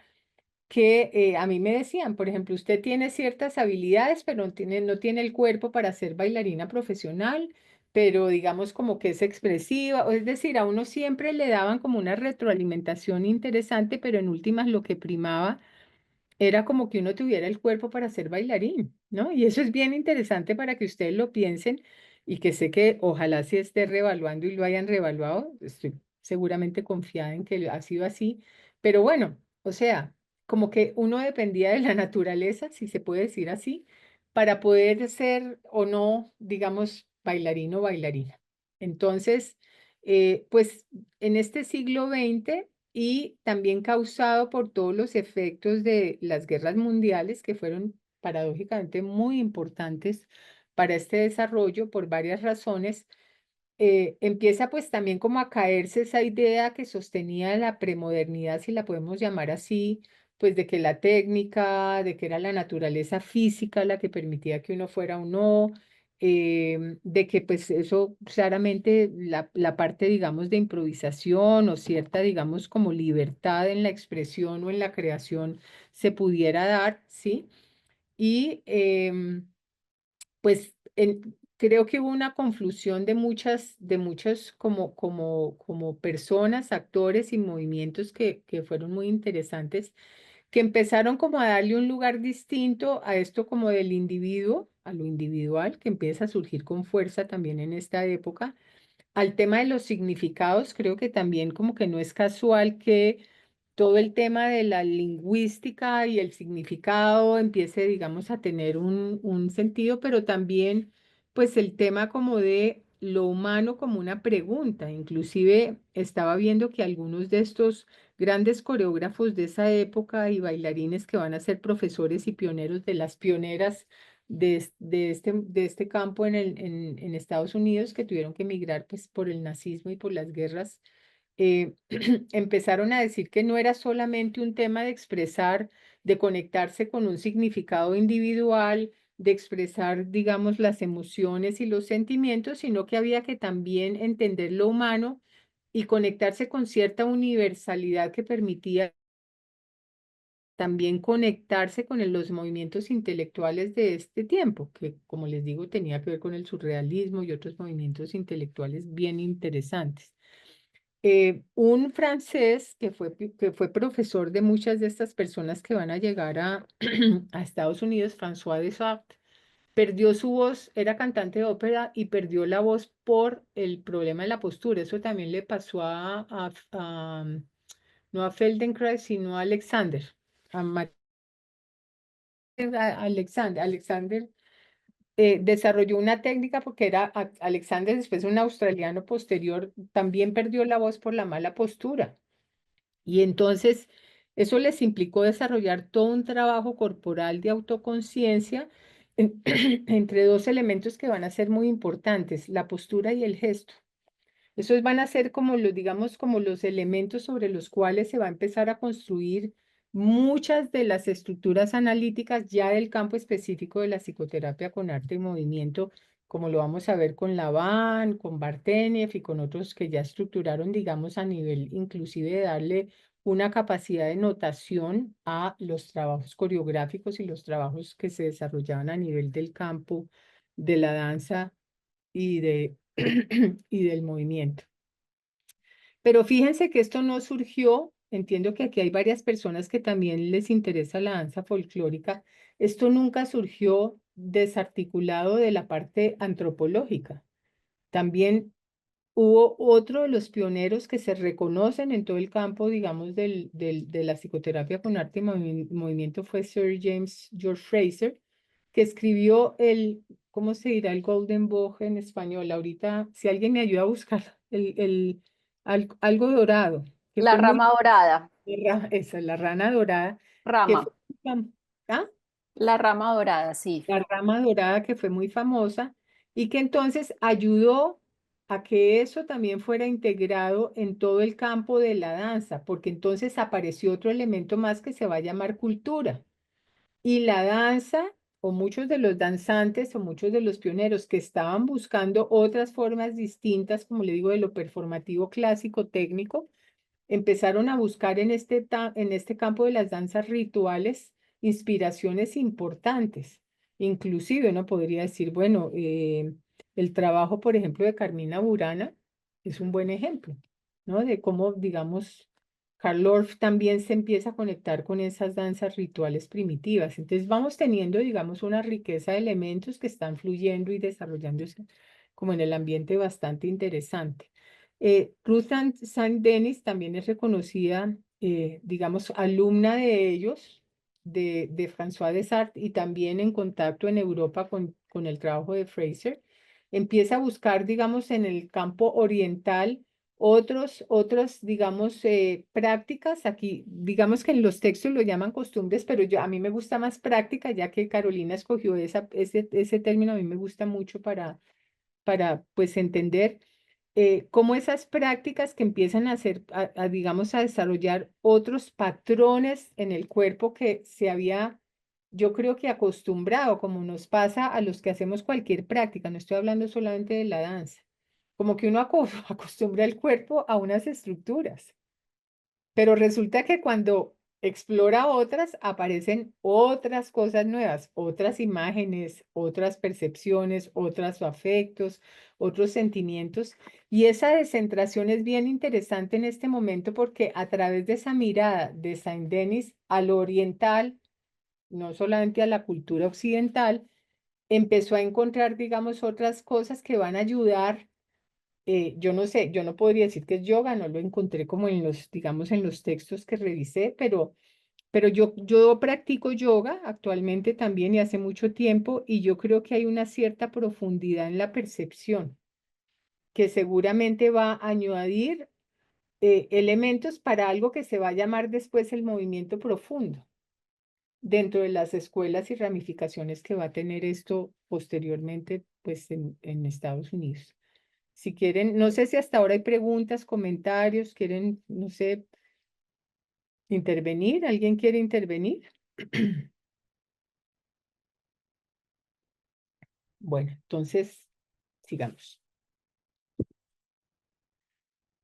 Speaker 2: que a mí me decían, por ejemplo, usted tiene ciertas habilidades, pero no tiene el cuerpo para ser bailarina profesional, pero digamos como que es expresiva, o es decir, a uno siempre le daban como una retroalimentación interesante, pero en últimas lo que primaba era como que uno tuviera el cuerpo para ser bailarín, ¿no? Y eso es bien interesante para que ustedes lo piensen y que sé que ojalá se esté revaluando y lo hayan revaluado, estoy seguramente confiada en que ha sido así, pero bueno, o sea, como que uno dependía de la naturaleza, si se puede decir así, para poder ser o no, digamos, bailarín o bailarina. Entonces, pues en este siglo XX y también causado por todos los efectos de las guerras mundiales que fueron paradójicamente muy importantes para este desarrollo por varias razones, empieza pues también como a caerse esa idea que sostenía la premodernidad, si la podemos llamar así, pues de que la técnica, de que era la naturaleza física la que permitía que uno fuera o no, de que pues eso claramente la parte, digamos, de improvisación o cierta, digamos, como libertad en la expresión o en la creación se pudiera dar, ¿sí? Y pues creo que hubo una conflusión de muchas como personas, actores y movimientos que fueron muy interesantes, que empezaron como a darle un lugar distinto a esto como del individuo, a lo individual, que empieza a surgir con fuerza también en esta época, al tema de los significados. Creo que también como que no es casual que todo el tema de la lingüística y el significado empiece, digamos, a tener un sentido, pero también, pues, el tema como de lo humano como una pregunta. Inclusive estaba viendo que algunos de estos grandes coreógrafos de esa época y bailarines que van a ser profesores y pioneros de las pioneras de este campo en Estados Unidos, que tuvieron que emigrar, pues, por el nazismo y por las guerras, empezaron a decir que no era solamente un tema de expresar, de conectarse con un significado individual, de expresar, digamos, las emociones y los sentimientos, sino que había que también entender lo humano y conectarse con cierta universalidad que permitía también conectarse con los movimientos intelectuales de este tiempo, que como les digo, tenía que ver con el surrealismo y otros movimientos intelectuales bien interesantes. Un francés que fue profesor de muchas de estas personas que van a llegar a Estados Unidos, François Descartes, perdió su voz, era cantante de ópera y perdió la voz por el problema de la postura. Eso también le pasó no a Feldenkrais, sino a Alexander. Alexander desarrolló una técnica porque era Alexander, después un australiano posterior, también perdió la voz por la mala postura. Y entonces eso les implicó desarrollar todo un trabajo corporal de autoconciencia entre dos elementos que van a ser muy importantes, la postura y el gesto. Esos van a ser como los, digamos, como los elementos sobre los cuales se va a empezar a construir muchas de las estructuras analíticas ya del campo específico de la psicoterapia con arte y movimiento, como lo vamos a ver con Laban, con Bartenieff y con otros que ya estructuraron, digamos, a nivel inclusive de darle una capacidad de notación a los trabajos coreográficos y los trabajos que se desarrollaban a nivel del campo de la danza y y del movimiento. Pero fíjense que esto no surgió, entiendo que aquí hay varias personas que también les interesa la danza folclórica, esto nunca surgió desarticulado de la parte antropológica. También hubo otro de los pioneros que se reconocen en todo el campo, digamos, de la psicoterapia con arte y movimiento, fue Sir James George Fraser, que escribió ¿cómo se dirá el Golden Bough en español? Ahorita, si alguien me ayuda a buscar algo dorado, que
Speaker 1: La
Speaker 2: fue muy,
Speaker 1: rama dorada,
Speaker 2: esa, la rana dorada, que
Speaker 1: rama,
Speaker 2: fue, ¿ah?
Speaker 1: la rama dorada, sí.
Speaker 2: La rama dorada, que fue muy famosa y que entonces ayudó a que eso también fuera integrado en todo el campo de la danza, porque entonces apareció otro elemento más que se va a llamar cultura. Y la danza, o muchos de los danzantes, o muchos de los pioneros que estaban buscando otras formas distintas, como le digo, de lo performativo clásico técnico, empezaron a buscar en este campo de las danzas rituales inspiraciones importantes. Inclusive uno podría decir, bueno, el trabajo, por ejemplo, de Carmina Burana es un buen ejemplo, ¿no? De cómo, digamos, Karl Orff también se empieza a conectar con esas danzas rituales primitivas. Entonces vamos teniendo, digamos, una riqueza de elementos que están fluyendo y desarrollándose como en el ambiente bastante interesante. Ruth Saint Denis también es reconocida, digamos, alumna de ellos, de François Descartes, y también en contacto en Europa con el trabajo de Fraser. Empieza a buscar, digamos, en el campo oriental Otros, digamos, prácticas, aquí, digamos que en los textos lo llaman costumbres, pero a mí me gusta más práctica, ya que Carolina escogió ese término, a mí me gusta mucho para pues entender cómo esas prácticas que empiezan a hacer, digamos, a desarrollar otros patrones en el cuerpo que se había, yo creo que acostumbrado, como nos pasa a los que hacemos cualquier práctica, no estoy hablando solamente de la danza, como que uno acostumbra el cuerpo a unas estructuras. Pero resulta que cuando explora otras, aparecen otras cosas nuevas, otras imágenes, otras percepciones, otros afectos, otros sentimientos. Y esa descentración es bien interesante en este momento porque a través de esa mirada de Saint-Denis a lo oriental, no solamente a la cultura occidental, empezó a encontrar, digamos, otras cosas que van a ayudar. Yo no sé, yo no podría decir que es yoga, no lo encontré como en los, digamos, en los textos que revisé, pero yo practico yoga actualmente también y hace mucho tiempo y yo creo que hay una cierta profundidad en la percepción que seguramente va a añadir elementos para algo que se va a llamar después el movimiento profundo dentro de las escuelas y ramificaciones que va a tener esto posteriormente, pues en Estados Unidos. Si quieren, no sé si hasta ahora hay preguntas, comentarios, quieren, no sé, intervenir. ¿Alguien quiere intervenir? Bueno, entonces, sigamos.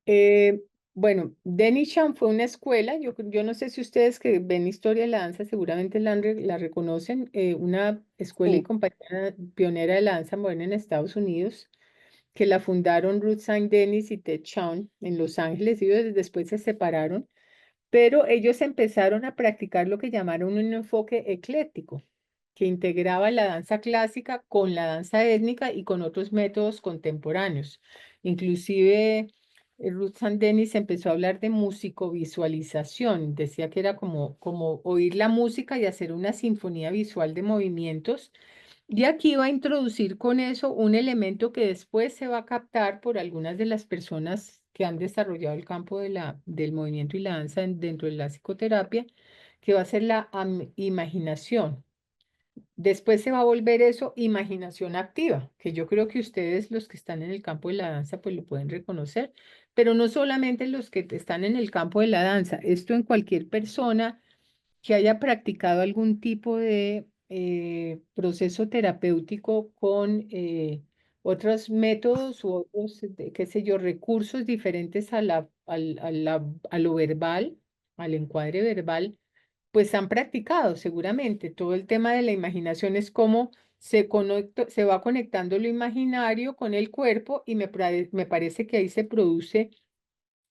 Speaker 2: Eh, bueno, Denishan fue una escuela, yo no sé si ustedes que ven historia de la danza seguramente la reconocen, una escuela y
Speaker 1: Sí.
Speaker 2: compañía pionera de la danza moderna en Estados Unidos, que la fundaron Ruth Saint Denis y Ted Shawn en Los Ángeles, y ellos después se separaron. Pero ellos empezaron a practicar lo que llamaron un enfoque ecléctico, que integraba la danza clásica con la danza étnica y con otros métodos contemporáneos. Inclusive Ruth Sandenis empezó a hablar de musicovisualización, decía que era como oír la música y hacer una sinfonía visual de movimientos. Y aquí va a introducir con eso un elemento que después se va a captar por algunas de las personas que han desarrollado el campo del movimiento y la danza dentro de la psicoterapia, que va a ser la imaginación. Después se va a volver eso imaginación activa, que yo creo que ustedes, los que están en el campo de la danza, pues lo pueden reconocer, pero no solamente los que están en el campo de la danza, esto en cualquier persona que haya practicado algún tipo de proceso terapéutico con otros métodos u otros, qué sé yo, recursos diferentes a lo verbal, al encuadre verbal, pues han practicado seguramente. Todo el tema de la imaginación es cómo se va conectando lo imaginario con el cuerpo y me parece que ahí se produce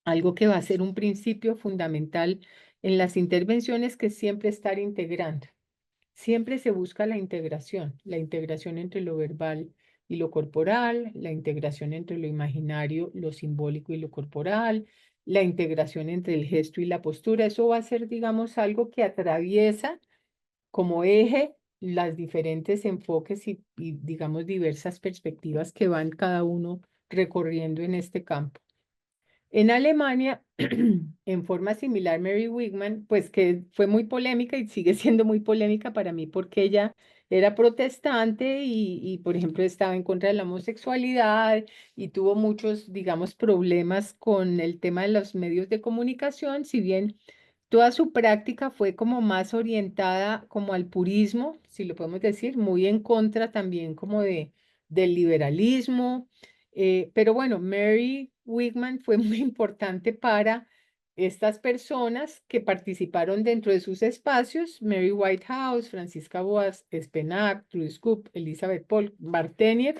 Speaker 2: algo que va a ser un principio fundamental en las intervenciones, que es siempre estar integrando. Siempre se busca la integración entre lo verbal y lo corporal, la integración entre lo imaginario, lo simbólico y lo corporal, la integración entre el gesto y la postura. Eso va a ser, digamos, algo que atraviesa como eje las diferentes enfoques digamos, diversas perspectivas que van cada uno recorriendo en este campo. En Alemania, en forma similar, Mary Wigman, pues que fue muy polémica y sigue siendo muy polémica para mí porque ella era protestante por ejemplo, estaba en contra de la homosexualidad y tuvo muchos, digamos, problemas con el tema de los medios de comunicación, si bien toda su práctica fue como más orientada como al purismo, si lo podemos decir, muy en contra también como del liberalismo. Pero bueno, Mary Wigman fue muy importante para estas personas que participaron dentro de sus espacios: Mary Whitehouse, Francisca Boas Spenak, Trudy Scoop, Elizabeth Paul, Bartenier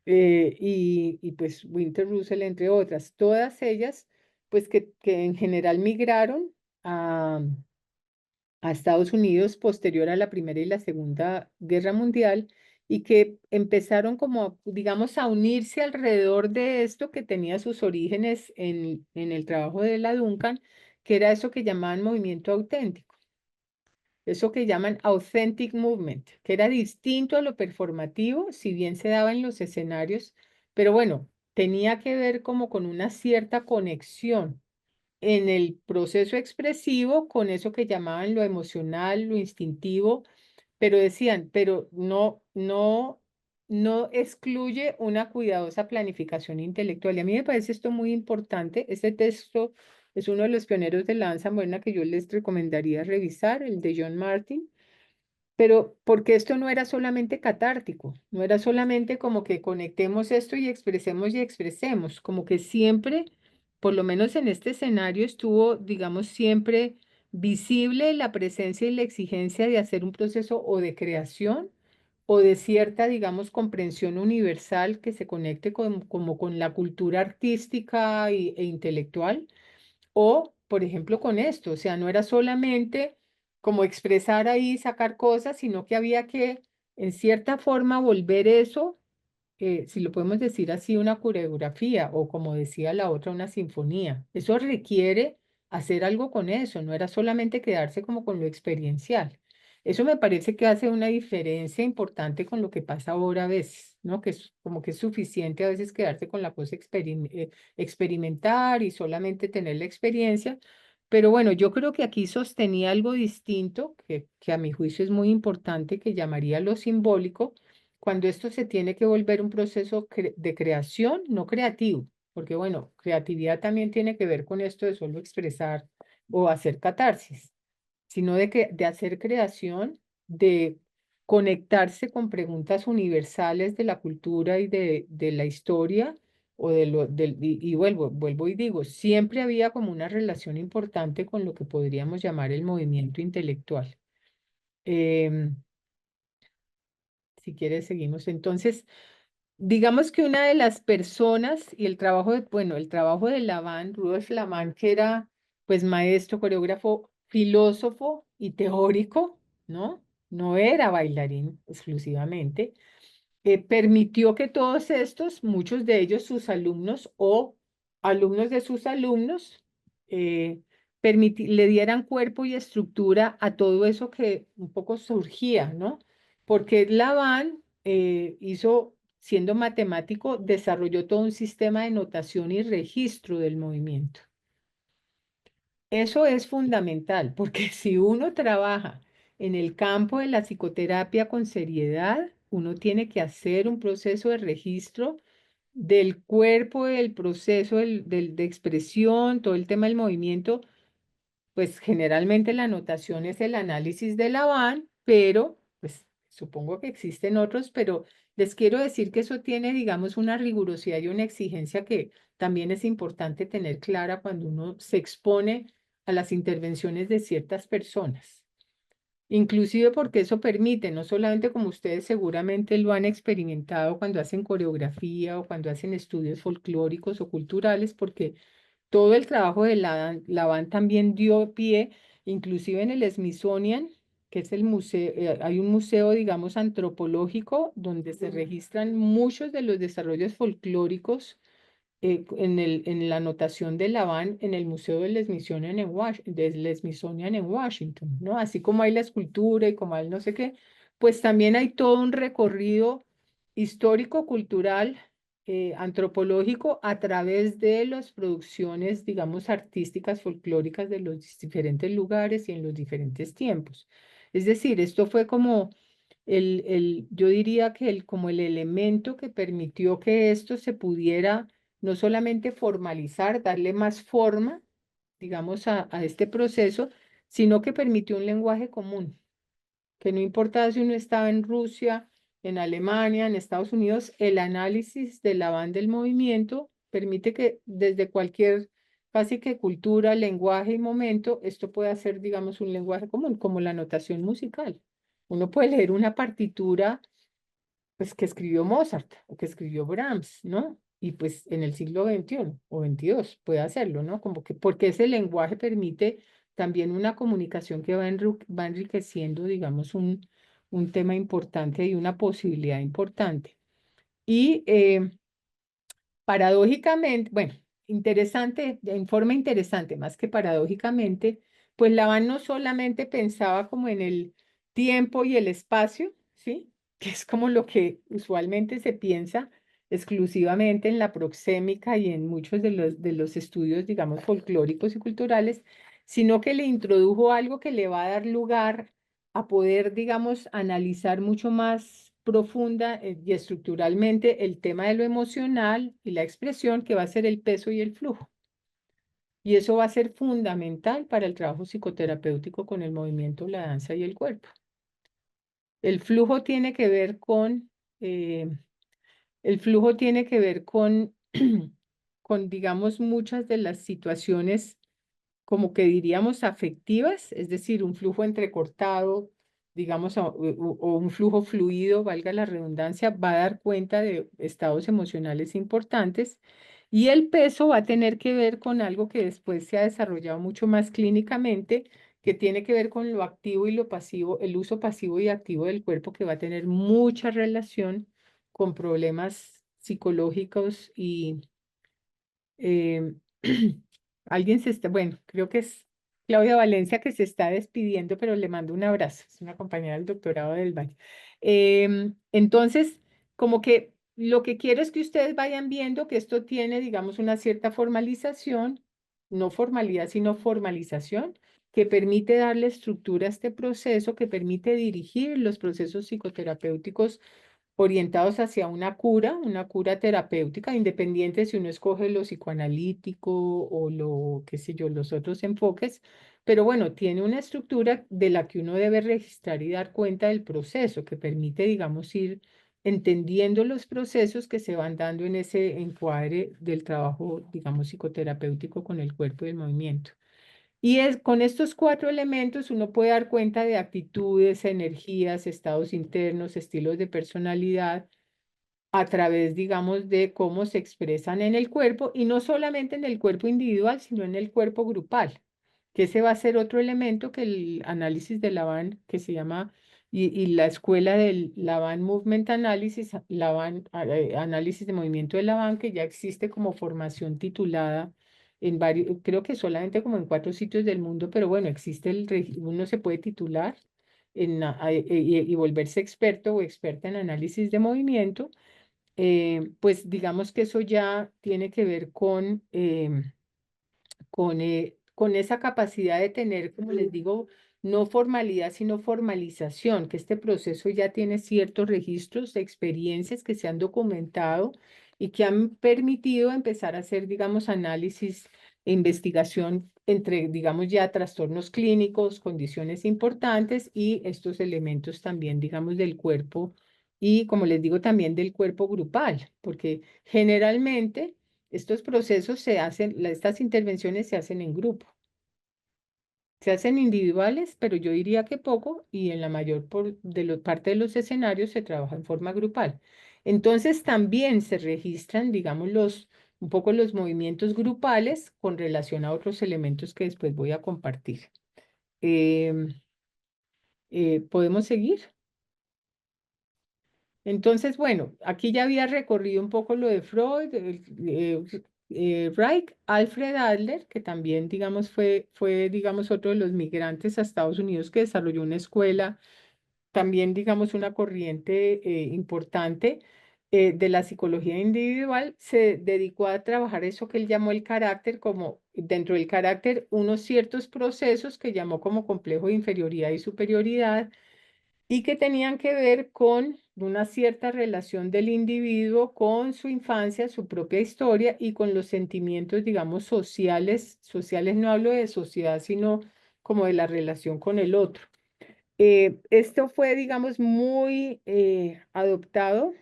Speaker 2: y pues Winter Russell, entre otras. Todas ellas, pues que en general migraron a, a Estados Unidos posterior a la Primera y la Segunda Guerra Mundial y que empezaron como, digamos, a unirse alrededor de esto que tenía sus orígenes en el trabajo de la Duncan, que era eso que llamaban movimiento auténtico, eso que llaman authentic movement, que era distinto a lo performativo, si bien se daba en los escenarios, pero bueno, tenía que ver como con una cierta conexión en el proceso expresivo con eso que llamaban lo emocional, lo instintivo, pero decían, pero no excluye una cuidadosa planificación intelectual. Y a mí me parece esto muy importante. Este texto es uno de los pioneros de la danza moderna que yo les recomendaría revisar, el de John Martin. Pero porque esto no era solamente catártico, no era solamente como que conectemos esto y expresemos, como que siempre, por lo menos en este escenario, estuvo, digamos, siempre visible la presencia y la exigencia de hacer un proceso o de creación o de cierta, digamos, comprensión universal que se conecte como con la cultura artística e intelectual o, por ejemplo, con esto, o sea, no era solamente como expresar ahí, sacar cosas, sino que había que, en cierta forma, volver eso, si lo podemos decir así, una coreografía o como decía la otra, una sinfonía. Eso requiere hacer algo con eso, no era solamente quedarse como con lo experiencial. Eso me parece que hace una diferencia importante con lo que pasa ahora a veces, ¿no? Que es como que es suficiente a veces quedarse con la cosa experimentar y solamente tener la experiencia. Pero bueno, yo creo que aquí sostenía algo distinto, que a mi juicio es muy importante, que llamaría lo simbólico, cuando esto se tiene que volver un proceso de creación, no creativo, porque bueno, creatividad también tiene que ver con esto de solo expresar o hacer catarsis, sino de hacer creación, de conectarse con preguntas universales de la cultura y de la historia, o y vuelvo y digo, siempre había como una relación importante con lo que podríamos llamar el movimiento intelectual. Em, si quieres, seguimos. Entonces, digamos que una de las personas y el trabajo bueno, el trabajo de Laban, Rudolf Laban, que era pues maestro, coreógrafo, filósofo y teórico, ¿no? No era bailarín exclusivamente, permitió que todos estos, muchos de ellos sus alumnos o alumnos de sus alumnos, eh, le dieran cuerpo y estructura a todo eso que un poco surgía, ¿no? Porque Laban hizo, siendo matemático, desarrolló todo un sistema de notación y registro del movimiento. Eso es fundamental, porque si uno trabaja en el campo de la psicoterapia con seriedad, uno tiene que hacer un proceso de registro del cuerpo, del proceso de expresión, todo el tema del movimiento. Pues generalmente la notación es el análisis de la van, pero pues supongo que existen otros, pero les quiero decir que eso tiene, digamos, una rigurosidad y una exigencia que también es importante tener clara cuando uno se expone a las intervenciones de ciertas personas. Inclusive porque eso permite, no solamente como ustedes seguramente lo han experimentado cuando hacen coreografía o cuando hacen estudios folclóricos o culturales, porque todo el trabajo de la van también dio pie, inclusive en el Smithsonian, que es el museo, hay un museo, digamos, antropológico donde se registran muchos de los desarrollos folclóricos en la anotación de la van en el Museo del Smithsonian en Washington, ¿no? Así como hay la escultura y como hay no sé qué, pues también hay todo un recorrido histórico, cultural, antropológico a través de las producciones, digamos, artísticas, folclóricas de los diferentes lugares y en los diferentes tiempos. Es decir, esto fue como yo diría que como el elemento que permitió que esto se pudiera no solamente formalizar, darle más forma, digamos, a este proceso, sino que permitió un lenguaje común, que no importaba si uno estaba en Rusia, en Alemania, en Estados Unidos, el análisis de la banda del movimiento permite que desde cualquier, casi que cultura, lenguaje y momento, esto pueda ser, digamos, un lenguaje común, como la notación musical. Uno puede leer una partitura pues que escribió Mozart o que escribió Brahms, ¿no? Y pues en el siglo XXI o XXII puede hacerlo, ¿no? Como que porque ese lenguaje permite también una comunicación que va enriqueciendo, digamos, un tema importante y una posibilidad importante. Y paradójicamente, bueno, interesante, en forma interesante, más que paradójicamente, pues Laván no solamente pensaba como en el tiempo y el espacio, ¿sí? Que es como lo que usualmente se piensa exclusivamente en la proxémica y en muchos de los estudios, digamos, folclóricos y culturales, sino que le introdujo algo que le va a dar lugar a poder, digamos, analizar mucho más profunda y estructuralmente el tema de lo emocional y la expresión que va a ser el peso y el flujo. Y eso va a ser fundamental para el trabajo psicoterapéutico con el movimiento, la danza y el cuerpo. El flujo tiene que ver con, eh, el flujo tiene que ver con, con, digamos, muchas de las situaciones como que diríamos afectivas, es decir, un flujo entrecortado, digamos, o un flujo fluido, valga la redundancia, va a dar cuenta de estados emocionales importantes. Y el peso va a tener que ver con algo que después se ha desarrollado mucho más clínicamente, que tiene que ver con lo activo y lo pasivo, el uso pasivo y activo del cuerpo, que va a tener mucha relación con problemas psicológicos y eh, alguien se está, bueno, creo que es Claudia Valencia que se está despidiendo, pero le mando un abrazo. Es una compañera del doctorado del Valle. Entonces, como que lo que quiero es que ustedes vayan viendo que esto tiene, digamos, una cierta formalización, no formalidad, sino formalización, que permite darle estructura a este proceso, que permite dirigir los procesos psicoterapéuticos orientados hacia una cura terapéutica, independiente si uno escoge lo psicoanalítico o lo, qué sé yo, los otros enfoques, pero bueno, tiene una estructura de la que uno debe registrar y dar cuenta del proceso, que permite, digamos, ir entendiendo los procesos que se van dando en ese encuadre del trabajo, digamos, psicoterapéutico con el cuerpo y el movimiento. Y con estos cuatro elementos uno puede dar cuenta de actitudes, energías, estados internos, estilos de personalidad a través, digamos, de cómo se expresan en el cuerpo y no solamente en el cuerpo individual, sino en el cuerpo grupal, que ese va a ser otro elemento que el análisis de Laban, que se llama, y la escuela del Laban Movement Analysis, Laban, análisis de movimiento de Laban, que ya existe como formación titulada en varios, creo que solamente como en 4 sitios del mundo, pero bueno, existe uno se puede titular y volverse experto o experta en análisis de movimiento. Pues digamos que eso ya tiene que ver con esa capacidad de tener, como les digo, no formalidad, sino formalización, que este proceso ya tiene ciertos registros de experiencias que se han documentado y que han permitido empezar a hacer, digamos, análisis e investigación entre, digamos, ya trastornos clínicos, condiciones importantes y estos elementos también, digamos, del cuerpo y, como les digo, también del cuerpo grupal, porque generalmente estos procesos se hacen, estas intervenciones se hacen en grupo. Se hacen individuales, pero yo diría que poco, y en la mayor parte de los escenarios se trabaja en forma grupal. Entonces también se registran, digamos, un poco los movimientos grupales con relación a otros elementos que después voy a compartir. Em, ¿Podemos seguir? Entonces, bueno, aquí ya había recorrido un poco lo de Freud, Reich, Alfred Adler, que también, digamos, digamos, otro de los migrantes a Estados Unidos que desarrolló una escuela, también, digamos, una corriente importante de la psicología individual, se dedicó a trabajar eso que él llamó el carácter, como dentro del carácter, unos ciertos procesos que llamó como complejo de inferioridad y superioridad y que tenían que ver con una cierta relación del individuo con su infancia, su propia historia y con los sentimientos, digamos, sociales. Sociales no hablo de sociedad, sino como de la relación con el otro. Esto fue, digamos, muy adoptado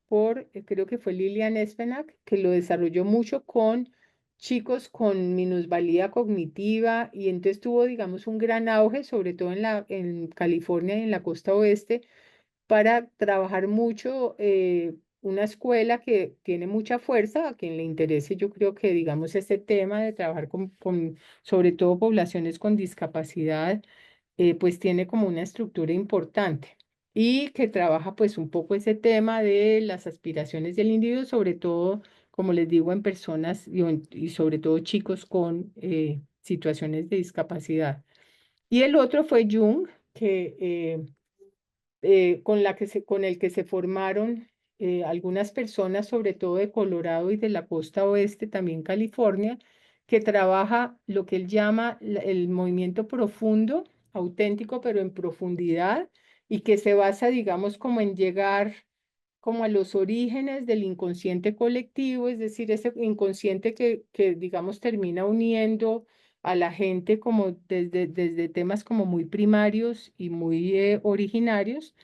Speaker 2: por, creo que fue Lilian Espenac, que lo desarrolló mucho con chicos con minusvalía cognitiva y entonces tuvo, digamos, un gran auge, sobre todo en California y en la costa oeste, para trabajar mucho una escuela que tiene mucha fuerza, a quien le interese, yo creo que, digamos, este tema de trabajar con sobre todo poblaciones con discapacidad pues tiene como una estructura importante y que trabaja pues un poco ese tema de las aspiraciones del individuo, sobre todo, como les digo, en personas y sobre todo chicos con situaciones de discapacidad. Y el otro fue Jung, con el que se formaron algunas personas, sobre todo de Colorado y de la costa oeste, también California, que trabaja lo que él llama el movimiento profundo, auténtico, pero en profundidad, y que se basa, digamos, como en llegar como a los orígenes del inconsciente colectivo, es decir, ese inconsciente que digamos, termina uniendo a la gente como desde temas como muy primarios y muy originarios,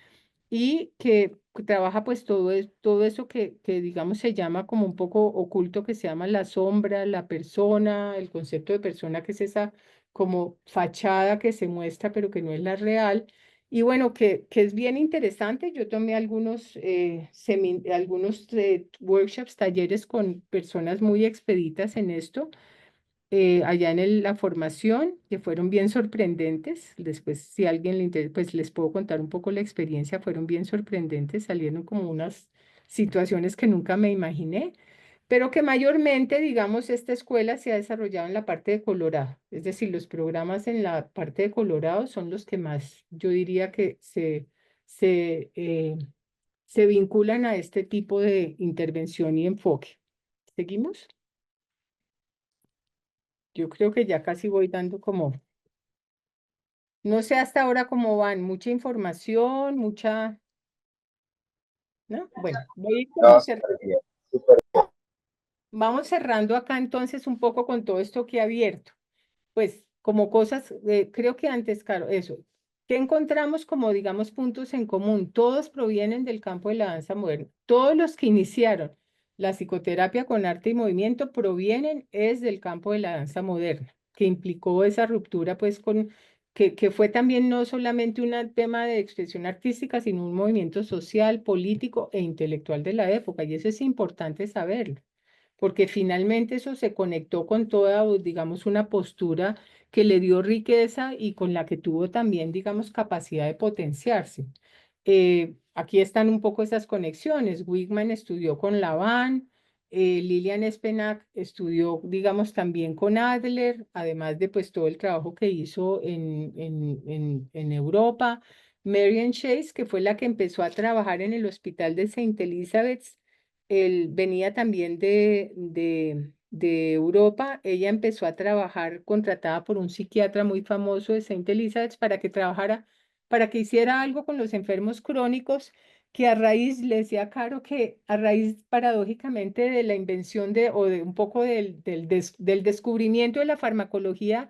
Speaker 2: y que trabaja pues todo eso que digamos se llama como un poco oculto, que se llama la sombra, la persona, el concepto de persona, que es esa como fachada que se muestra pero que no es la real. Y bueno, que es bien interesante. Yo tomé algunos, algunos workshops, talleres con personas muy expeditas en esto, allá en la formación, que fueron bien sorprendentes. Después, si a alguien le interesa, pues les puedo contar un poco la experiencia, fueron bien sorprendentes, salieron como unas situaciones que nunca me imaginé, pero que mayormente, digamos, esta escuela se ha desarrollado en la parte de Colorado. Es decir, los programas en la parte de Colorado son los que más, yo diría que se vinculan a este tipo de intervención y enfoque. ¿Seguimos? Yo creo que ya casi voy dando como, no sé hasta ahora cómo van, mucha información, mucha, ¿no? Bueno, voy a ir como
Speaker 3: No, súper bien.
Speaker 2: vamos cerrando acá entonces un poco con todo esto que he abierto. Pues como cosas, creo que antes, claro, eso, ¿qué encontramos como, digamos, puntos en común? Todos provienen del campo de la danza moderna. Todos los que iniciaron la psicoterapia con arte y movimiento provienen es del campo de la danza moderna, que implicó esa ruptura, pues, que fue también no solamente un tema de expresión artística, sino un movimiento social, político e intelectual de la época, y eso es importante saberlo porque finalmente eso se conectó con toda, o digamos, una postura que le dio riqueza y con la que tuvo también, digamos, capacidad de potenciarse. Aquí están un poco esas conexiones. Wigman estudió con Laban, Lilian Spenak estudió, digamos, también con Adler, además de pues todo el trabajo que hizo en Europa. Marian Chase, que fue la que empezó a trabajar en el hospital de Saint Elizabeth's, él venía también de Europa. Ella empezó a trabajar contratada por un psiquiatra muy famoso de Saint Elizabeth para que trabajara, para que hiciera algo con los enfermos crónicos, que a raíz, le decía Caro, que a raíz paradójicamente de la invención o de un poco del descubrimiento de la farmacología,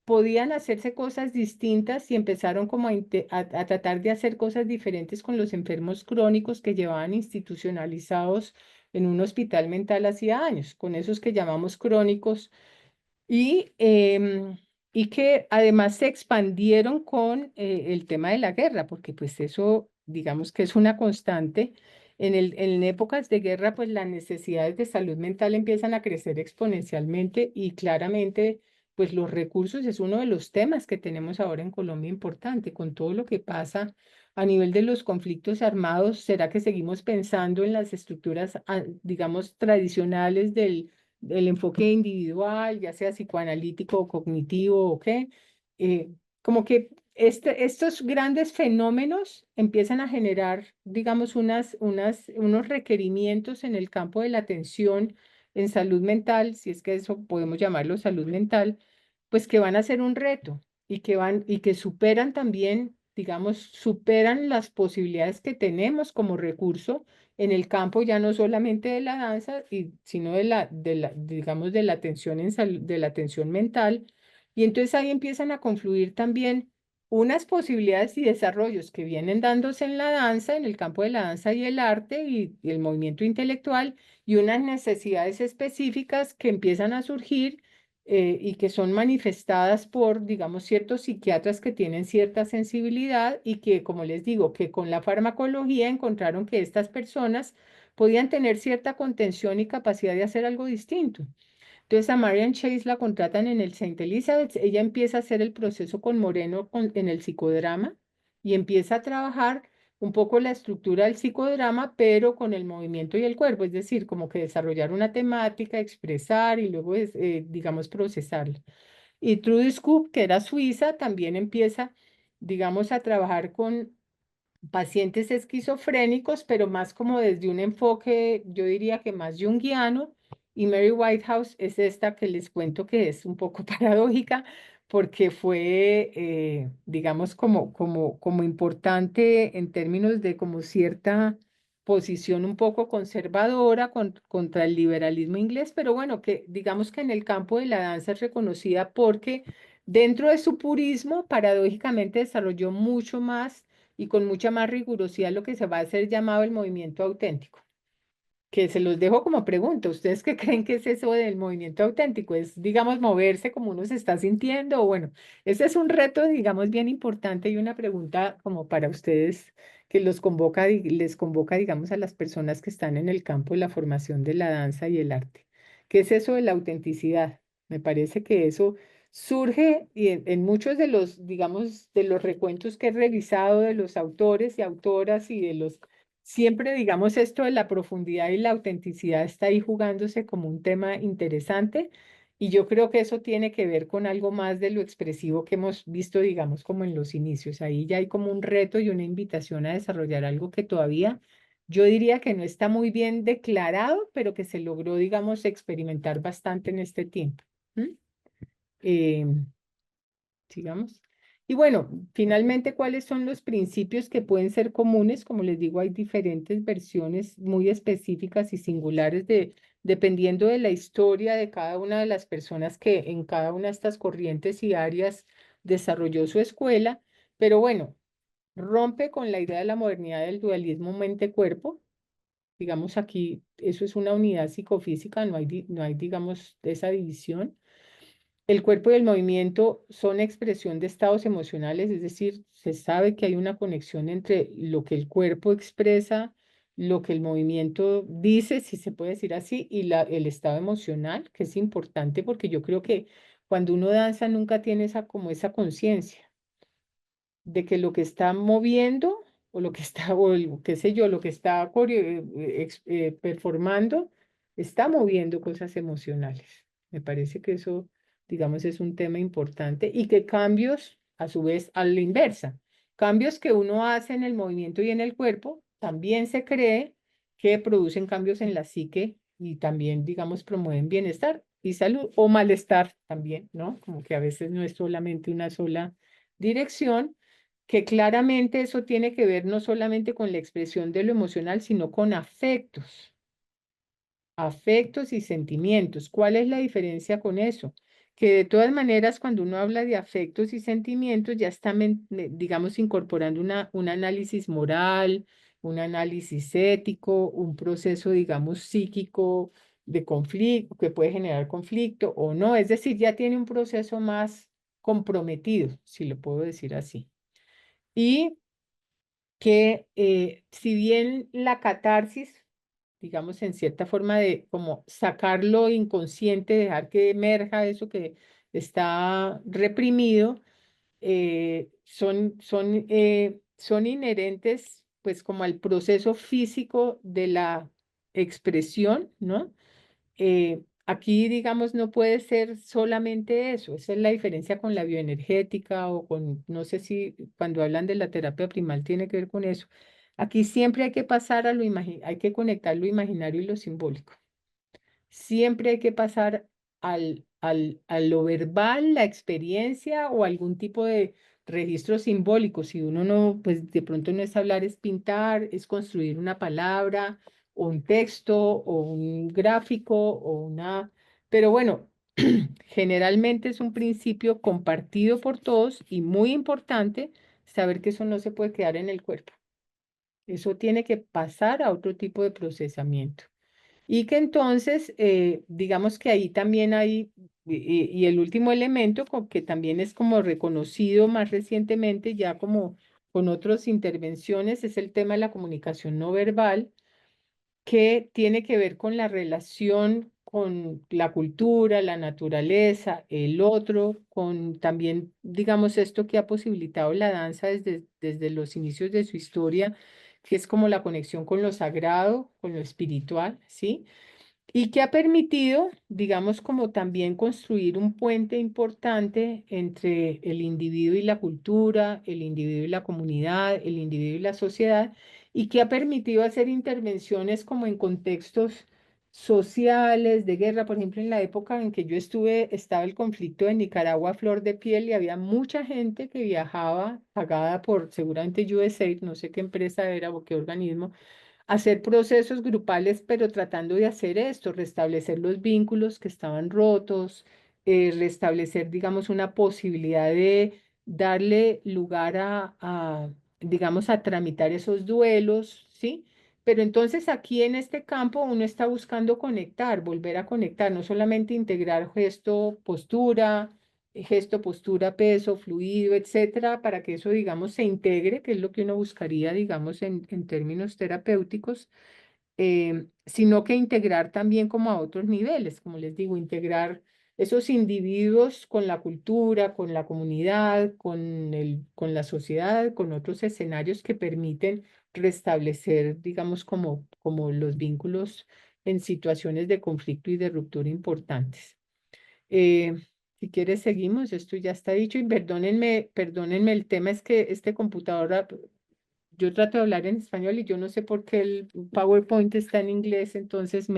Speaker 2: podían hacerse cosas distintas y empezaron como a tratar de hacer cosas diferentes con los enfermos crónicos que llevaban institucionalizados en un hospital mental hacía años, con esos que llamamos crónicos, y, y que además se expandieron con el tema de la guerra, porque pues eso, digamos que es una constante. En épocas de guerra, pues las necesidades de salud mental empiezan a crecer exponencialmente y claramente, pues los recursos es uno de los temas que tenemos ahora en Colombia importante, con todo lo que pasa a nivel de los conflictos armados. ¿Será que seguimos pensando en las estructuras, digamos, tradicionales del enfoque individual, ya sea psicoanalítico o cognitivo o qué? Como que estos grandes fenómenos empiezan a generar, digamos, unos requerimientos en el campo de la atención en salud mental, si es que eso podemos llamarlo salud mental, pues que van a ser un reto y que superan también, digamos, superan las posibilidades que tenemos como recurso en el campo ya no solamente de la danza, sino digamos, de la atención de la atención mental. Y entonces ahí empiezan a confluir también unas posibilidades y desarrollos que vienen dándose en la danza, en el campo de la danza y el arte y el movimiento intelectual, y unas necesidades específicas que empiezan a surgir, y que son manifestadas por, digamos, ciertos psiquiatras que tienen cierta sensibilidad y que, como les digo, que con la farmacología encontraron que estas personas podían tener cierta contención y capacidad de hacer algo distinto. Entonces a Marian Chase la contratan en el Saint Elizabeth, ella empieza a hacer el proceso con Moreno en el psicodrama y empieza a trabajar un poco la estructura del psicodrama, pero con el movimiento y el cuerpo, es decir, como que desarrollar una temática, expresar y luego, digamos, procesarla. Y Trudy Scoop, que era suiza, también empieza, digamos, a trabajar pacientes esquizofrénicos, pero más como desde un enfoque, yo diría que más junguiano, y Mary Whitehouse es esta que les cuento que es un poco paradójica, porque fue, digamos, como importante en términos de como cierta posición un poco conservadora contra el liberalismo inglés, pero bueno, que digamos que en el campo de la danza es reconocida porque dentro de su purismo, paradójicamente desarrolló mucho más y con mucha más rigurosidad lo que se va a hacer llamado el movimiento auténtico, que se los dejo como pregunta. ¿Ustedes qué creen que es eso del movimiento auténtico? ¿Es, digamos, moverse como uno se está sintiendo? O bueno, ese es un reto, digamos, bien importante y una pregunta como para ustedes que los convoca, les convoca, digamos, a las personas que están en el campo de la formación de la danza y el arte. ¿Qué es eso de la autenticidad? Me parece que eso surge y en muchos de los, digamos, de los recuentos que he revisado de los autores y autoras y de los siempre, digamos, esto de la profundidad y la autenticidad está ahí jugándose como un tema interesante y yo creo que eso tiene que ver con algo más de lo expresivo que hemos visto, digamos, como en los inicios. Ahí ya hay como un reto y una invitación a desarrollar algo que todavía yo diría que no está muy bien declarado, pero que se logró, digamos, experimentar bastante en este tiempo. ¿Mm? Eh, Sigamos. Y bueno, finalmente, ¿cuáles son los principios que pueden ser comunes? Como les digo, hay diferentes versiones muy específicas y singulares dependiendo de la historia de cada una de las personas que en cada una de estas corrientes y áreas desarrolló su escuela. Pero bueno, rompe con la idea de la modernidad del dualismo mente-cuerpo. Digamos aquí, eso es una unidad psicofísica, no hay, digamos, esa división. El cuerpo y el movimiento son expresión de estados emocionales, es decir, se sabe que hay una conexión entre lo que el cuerpo expresa, lo que el movimiento dice, si se puede decir así, y el estado emocional, que es importante porque yo creo que cuando uno danza nunca tiene esa como esa conciencia de que lo que está moviendo o lo que está, o qué sé yo, lo que está performando, está moviendo cosas emocionales. Me parece que eso, digamos, es un tema importante y que cambios, a su vez, a la inversa, cambios que uno hace en el movimiento y en el cuerpo, también se cree que producen cambios en la psique y también, digamos, promueven bienestar y salud o malestar también, ¿no? Como que a veces no es solamente una sola dirección, que claramente eso tiene que ver no solamente con la expresión de lo emocional, sino con afectos, afectos y sentimientos. ¿Cuál es la diferencia con eso? Que de todas maneras, cuando uno habla de afectos y sentimientos, ya está, digamos, incorporando un análisis moral, un análisis ético, un proceso, digamos, psíquico de conflicto, que puede generar conflicto o no. Es decir, ya tiene un proceso más comprometido, si lo puedo decir así. Y que si bien la catarsis, digamos, en cierta forma de como sacar lo inconsciente, dejar que emerja eso que está reprimido, son inherentes pues como al proceso físico de la expresión, ¿no? Aquí, digamos, no puede ser solamente eso. Esa es la diferencia con la bioenergética o con, no sé si cuando hablan de la terapia primal tiene que ver con eso. Aquí siempre hay que pasar a hay que conectar lo imaginario y lo simbólico. Siempre hay que pasar a lo verbal, la experiencia o algún tipo de registro simbólico. Si uno no, pues de pronto no es hablar, es pintar, es construir una palabra o un texto o un gráfico o una... Pero bueno, generalmente es un principio compartido por todos y muy importante saber que eso no se puede quedar en el cuerpo. Eso tiene que pasar a otro tipo de procesamiento. Y que entonces, digamos que ahí también hay, y el último elemento que también es como reconocido más recientemente, ya como con otras intervenciones, es el tema de la comunicación no verbal, que tiene que ver con la relación con la cultura, la naturaleza, el otro, con también, digamos, esto que ha posibilitado la danza desde los inicios de su historia, que es como la conexión con lo sagrado, con lo espiritual, ¿sí? y que ha permitido, digamos, como también construir un puente importante entre el individuo y la cultura, el individuo y la comunidad, el individuo y la sociedad, y que ha permitido hacer intervenciones como en contextos sociales, de guerra. Por ejemplo, en la época en que yo estuve, estaba el conflicto de Nicaragua a flor de piel y había mucha gente que viajaba, pagada por seguramente USAID, no sé qué empresa era o qué organismo, hacer procesos grupales, pero tratando de hacer esto, restablecer los vínculos que estaban rotos, restablecer, digamos, una posibilidad de darle lugar digamos, a tramitar esos duelos, ¿sí? Pero entonces aquí en este campo uno está buscando conectar, volver a conectar, no solamente integrar gesto, postura, peso, fluido, etcétera, para que eso, digamos, se integre, que es lo que uno buscaría, digamos, en términos terapéuticos, sino que integrar también como a otros niveles, como les digo, integrar esos individuos con la cultura, con la comunidad, con la sociedad, con otros escenarios que permiten restablecer, digamos, como los vínculos en situaciones de conflicto y de ruptura importantes. Eh, si quieres, seguimos. Esto ya está dicho. Y perdónenme, el tema es que este computador, yo trato de hablar en español y yo no sé por qué el PowerPoint está en inglés, entonces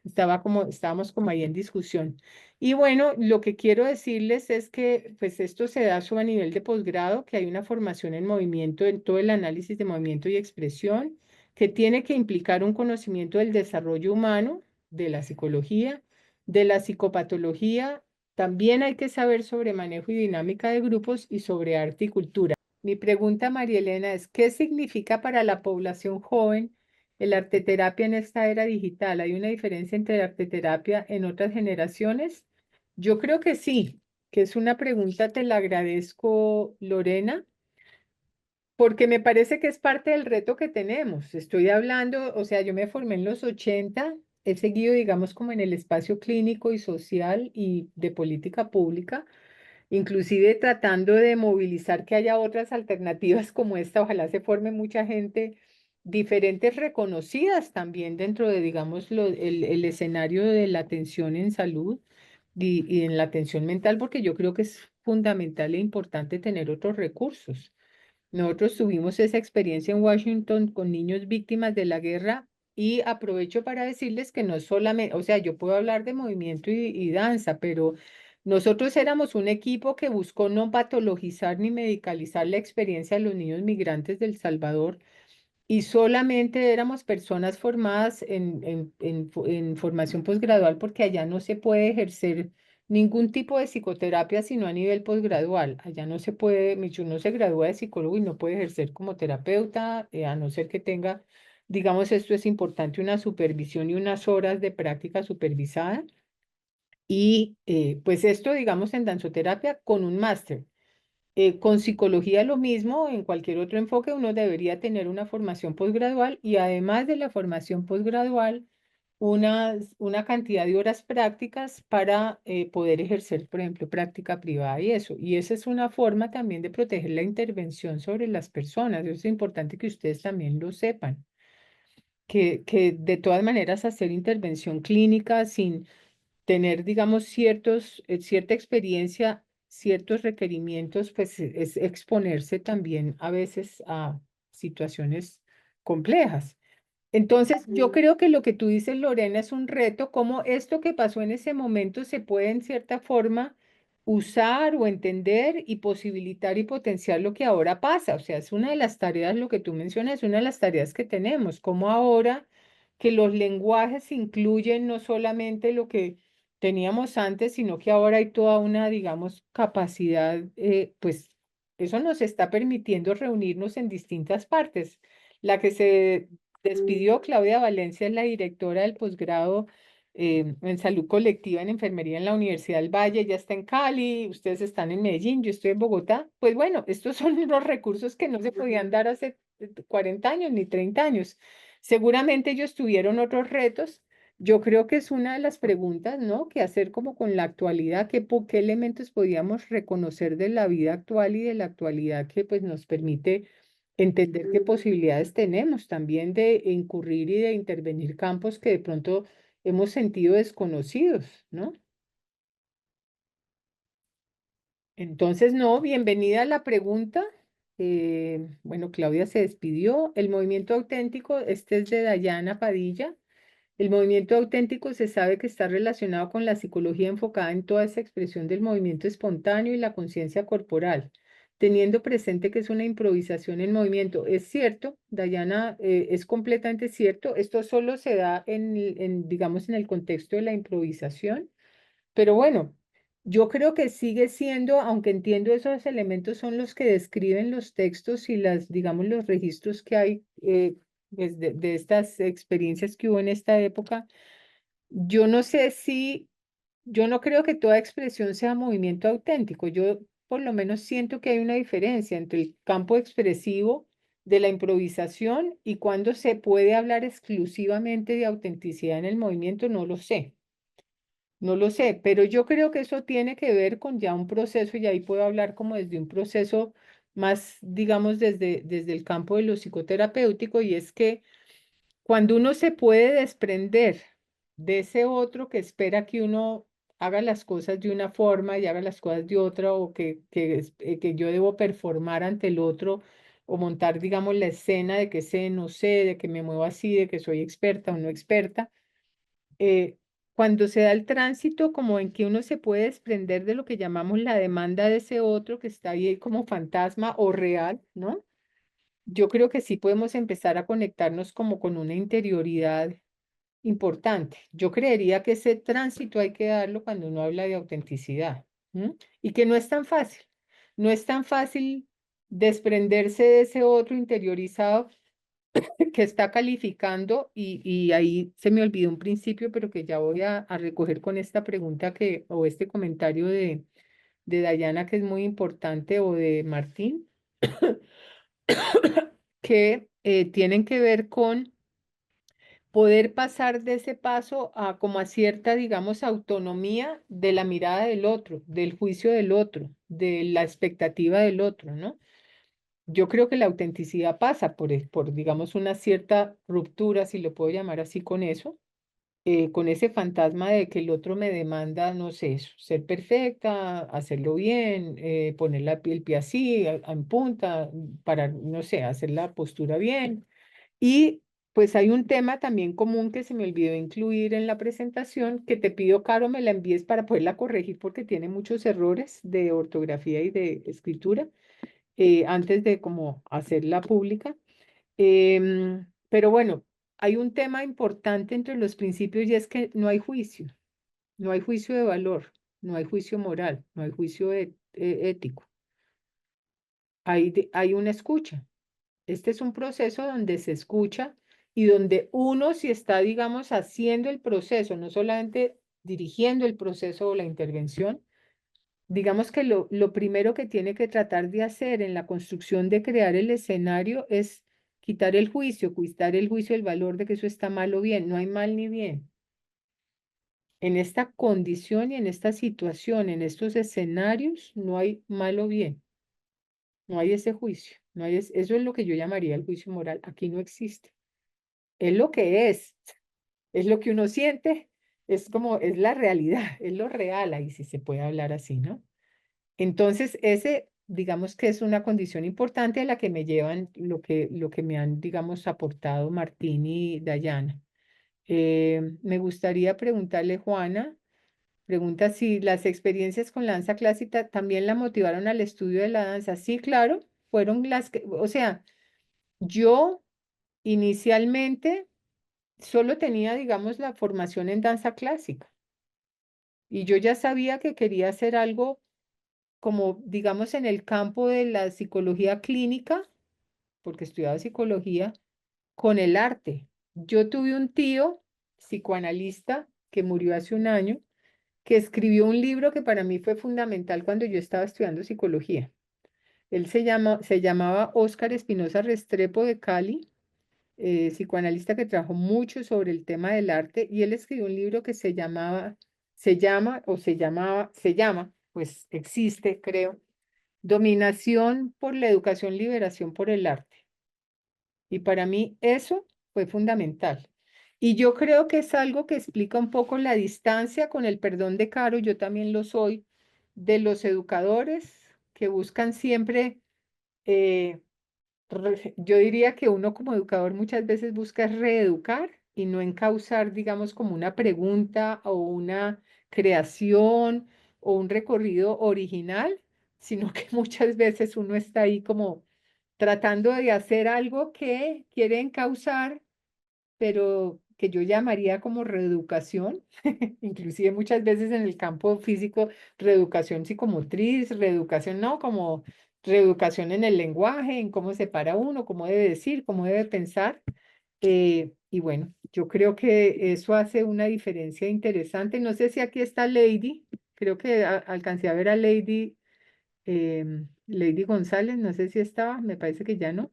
Speaker 2: estábamos como ahí en discusión. Y bueno, lo que quiero decirles es que pues esto se da a nivel de posgrado, que hay una formación en movimiento, en todo el análisis de movimiento y expresión, que tiene que implicar un conocimiento del desarrollo humano, de la psicología, de la psicopatología. También hay que saber sobre manejo y dinámica de grupos y sobre arte y cultura. Mi pregunta, María Elena, es, ¿qué significa para la población joven el arteterapia en esta era digital? ¿Hay una diferencia entre la arteterapia en otras generaciones? Yo creo que sí, que es una pregunta, te la agradezco, Lorena, porque me parece que es parte del reto que tenemos. Estoy hablando, o sea, yo me formé en los 80, he seguido, digamos, como en el espacio clínico y social y de política pública, inclusive tratando de movilizar que haya otras alternativas como esta. Ojalá se forme mucha gente, diferentes reconocidas también dentro de, digamos, el escenario de la atención en salud y en la atención mental, porque yo creo que es fundamental e importante tener otros recursos. Nosotros tuvimos esa experiencia en Washington con niños víctimas de la guerra y aprovecho para decirles que no solamente, o sea, yo puedo hablar de movimiento y danza, pero nosotros éramos un equipo que buscó no patologizar ni medicalizar la experiencia de los niños migrantes del Salvador y solamente éramos personas formadas en formación posgradual porque allá no se puede ejercer ningún tipo de psicoterapia sino a nivel posgradual. Allá no se puede, Michu no se gradúa de psicólogo y no puede ejercer como terapeuta, a no ser que tenga, digamos, esto es importante, una supervisión y unas horas de práctica supervisada. Y pues esto, digamos, en danzoterapia con un máster. Con psicología lo mismo, en cualquier otro enfoque uno debería tener una formación posgradual y además de la formación posgradual, una cantidad de horas prácticas para poder ejercer, por ejemplo, práctica privada y eso. Y esa es una forma también de proteger la intervención sobre las personas. Eso es importante que ustedes también lo sepan, que de todas maneras hacer intervención clínica sin tener, digamos, cierta experiencia, ciertos requerimientos, pues es exponerse también a veces a situaciones complejas. Entonces, yo creo que lo que tú dices, Lorena, es un reto, cómo esto que pasó en ese momento se puede en cierta forma usar o entender y posibilitar y potenciar lo que ahora pasa. O sea, es una de las tareas, lo que tú mencionas, es una de las tareas que tenemos, como ahora que los lenguajes incluyen no solamente lo que teníamos antes, sino que ahora hay toda una, digamos, capacidad, pues eso nos está permitiendo reunirnos en distintas partes. La que se despidió, Claudia Valencia, es la directora del posgrado en salud colectiva en enfermería en la Universidad del Valle. Ella está en Cali, ustedes están en Medellín, yo estoy en Bogotá. Pues bueno, estos son los recursos que no se podían dar hace 40 años ni 30 años. Seguramente ellos tuvieron otros retos. Yo creo que es una de las preguntas, ¿no? Que hacer como con la actualidad, qué elementos podíamos reconocer de la vida actual y de la actualidad que pues nos permite entender qué posibilidades tenemos también de incurrir y de intervenir campos que de pronto hemos sentido desconocidos, ¿no? Entonces, no, bienvenida a la pregunta. Bueno, Claudia se despidió. El movimiento auténtico, este es de Dayana Padilla. El movimiento auténtico se sabe que está relacionado con la psicología enfocada en toda esa expresión del movimiento espontáneo y la conciencia corporal, teniendo presente que es una improvisación en movimiento. Es cierto, Dayana, es completamente cierto. Esto solo se da digamos, en el contexto de la improvisación. Pero bueno, yo creo que sigue siendo, aunque entiendo esos elementos son los que describen los textos y digamos, los registros que hay pues, de estas experiencias que hubo en esta época. Yo no sé si, yo no creo que toda expresión sea movimiento auténtico. Yo por lo menos siento que hay una diferencia entre el campo expresivo de la improvisación y cuando se puede hablar exclusivamente de autenticidad en el movimiento, no lo sé. No lo sé, pero yo creo que eso tiene que ver con ya un proceso, y ahí puedo hablar como desde un proceso más, digamos, desde el campo de lo psicoterapéutico, y es que cuando uno se puede desprender de ese otro que espera que uno haga las cosas de una forma y haga las cosas de otra, o que yo debo performar ante el otro, o montar, digamos, la escena de que sé, no sé, de que me muevo así, de que soy experta o no experta, eh, cuando se da el tránsito como en que uno se puede desprender de lo que llamamos la demanda de ese otro que está ahí como fantasma o real, ¿no? Yo creo que sí podemos empezar a conectarnos como con una interioridad importante. Yo creería que ese tránsito hay que darlo cuando uno habla de autenticidad, ¿m? Y que no es tan fácil. No es tan fácil desprenderse de ese otro interiorizado que está calificando, y ahí se me olvidó un principio, pero que ya voy a recoger con esta pregunta o este comentario de Dayana, que es muy importante, o de Martín, que tienen que ver con poder pasar de ese paso a como a cierta, digamos, autonomía de la mirada del otro, del juicio del otro, de la expectativa del otro, ¿no? Yo creo que la autenticidad pasa por, digamos, una cierta ruptura, si lo puedo llamar así, con eso, con ese fantasma de que el otro me demanda, no sé, eso, ser perfecta, hacerlo bien, poner el pie así, en punta, para, no sé, hacer la postura bien. Y pues hay un tema también común que se me olvidó incluir en la presentación, que te pido, Caro, me la envíes para poderla corregir porque tiene muchos errores de ortografía y de escritura, antes de como hacerla pública. Pero bueno, hay un tema importante entre los principios, y es que no hay juicio, no hay juicio de valor, no hay juicio moral, no hay juicio ético, hay una escucha. Este es un proceso donde se escucha y donde uno, si está, digamos, haciendo el proceso, no solamente dirigiendo el proceso o la intervención, digamos que lo primero que tiene que tratar de hacer en la construcción de crear el escenario es quitar el juicio del valor de que eso está mal o bien. No hay mal ni bien. En esta condición y en esta situación, en estos escenarios, no hay mal o bien. No hay ese juicio. Eso es lo que yo llamaría el juicio moral. Aquí no existe. Es lo que es lo que uno siente, es la realidad, es lo real, ahí sí se puede hablar así, ¿no? Entonces, ese, digamos que es una condición importante a la que me llevan lo que me han, digamos, aportado Martín y Dayana. Me gustaría preguntarle, Juana, pregunta si las experiencias con la danza clásica también la motivaron al estudio de la danza. Sí, claro, fueron las que, o sea, yo inicialmente solo tenía, digamos, la formación en danza clásica, y yo ya sabía que quería hacer algo como, digamos, en el campo de la psicología clínica, porque estudiaba psicología, con el arte. Yo tuve un tío psicoanalista que murió hace un año, que escribió un libro que para mí fue fundamental cuando yo estaba estudiando psicología. Él se llamaba Óscar Espinosa Restrepo, de Cali, psicoanalista que trabajó mucho sobre el tema del arte, y él escribió un libro que se llama, pues existe, creo, Dominación por la educación, liberación por el arte. Y para mí eso fue fundamental. Y yo creo que es algo que explica un poco la distancia, con el perdón de Caro, yo también lo soy, de los educadores que buscan siempre, eh, yo diría que uno como educador muchas veces busca reeducar y no encauzar, digamos, como una pregunta o una creación o un recorrido original, sino que muchas veces uno está ahí como tratando de hacer algo que quiere encauzar, pero que yo llamaría como reeducación, inclusive muchas veces en el campo físico, reeducación psicomotriz, reeducación, no, como reeducación en el lenguaje, en cómo se para uno, cómo debe decir, cómo debe pensar. Y bueno, yo creo que eso hace una diferencia interesante. No sé si aquí está Lady, creo que alcancé a ver a Lady, Lady González, no sé si estaba, me parece que ya no.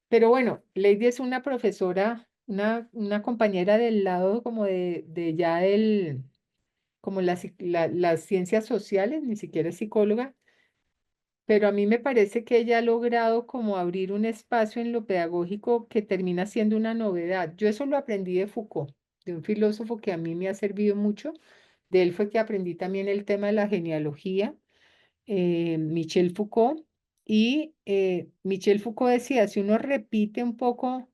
Speaker 2: Pero bueno, Lady es una profesora, una compañera del lado como de ya el, como las ciencias sociales, ni siquiera es psicóloga, pero a mí me parece que ella ha logrado como abrir un espacio en lo pedagógico que termina siendo una novedad. Yo eso lo aprendí de Foucault, de un filósofo que a mí me ha servido mucho. De él fue que aprendí también el tema de la genealogía, Michel Foucault. Y Michel Foucault decía, si uno repite un poco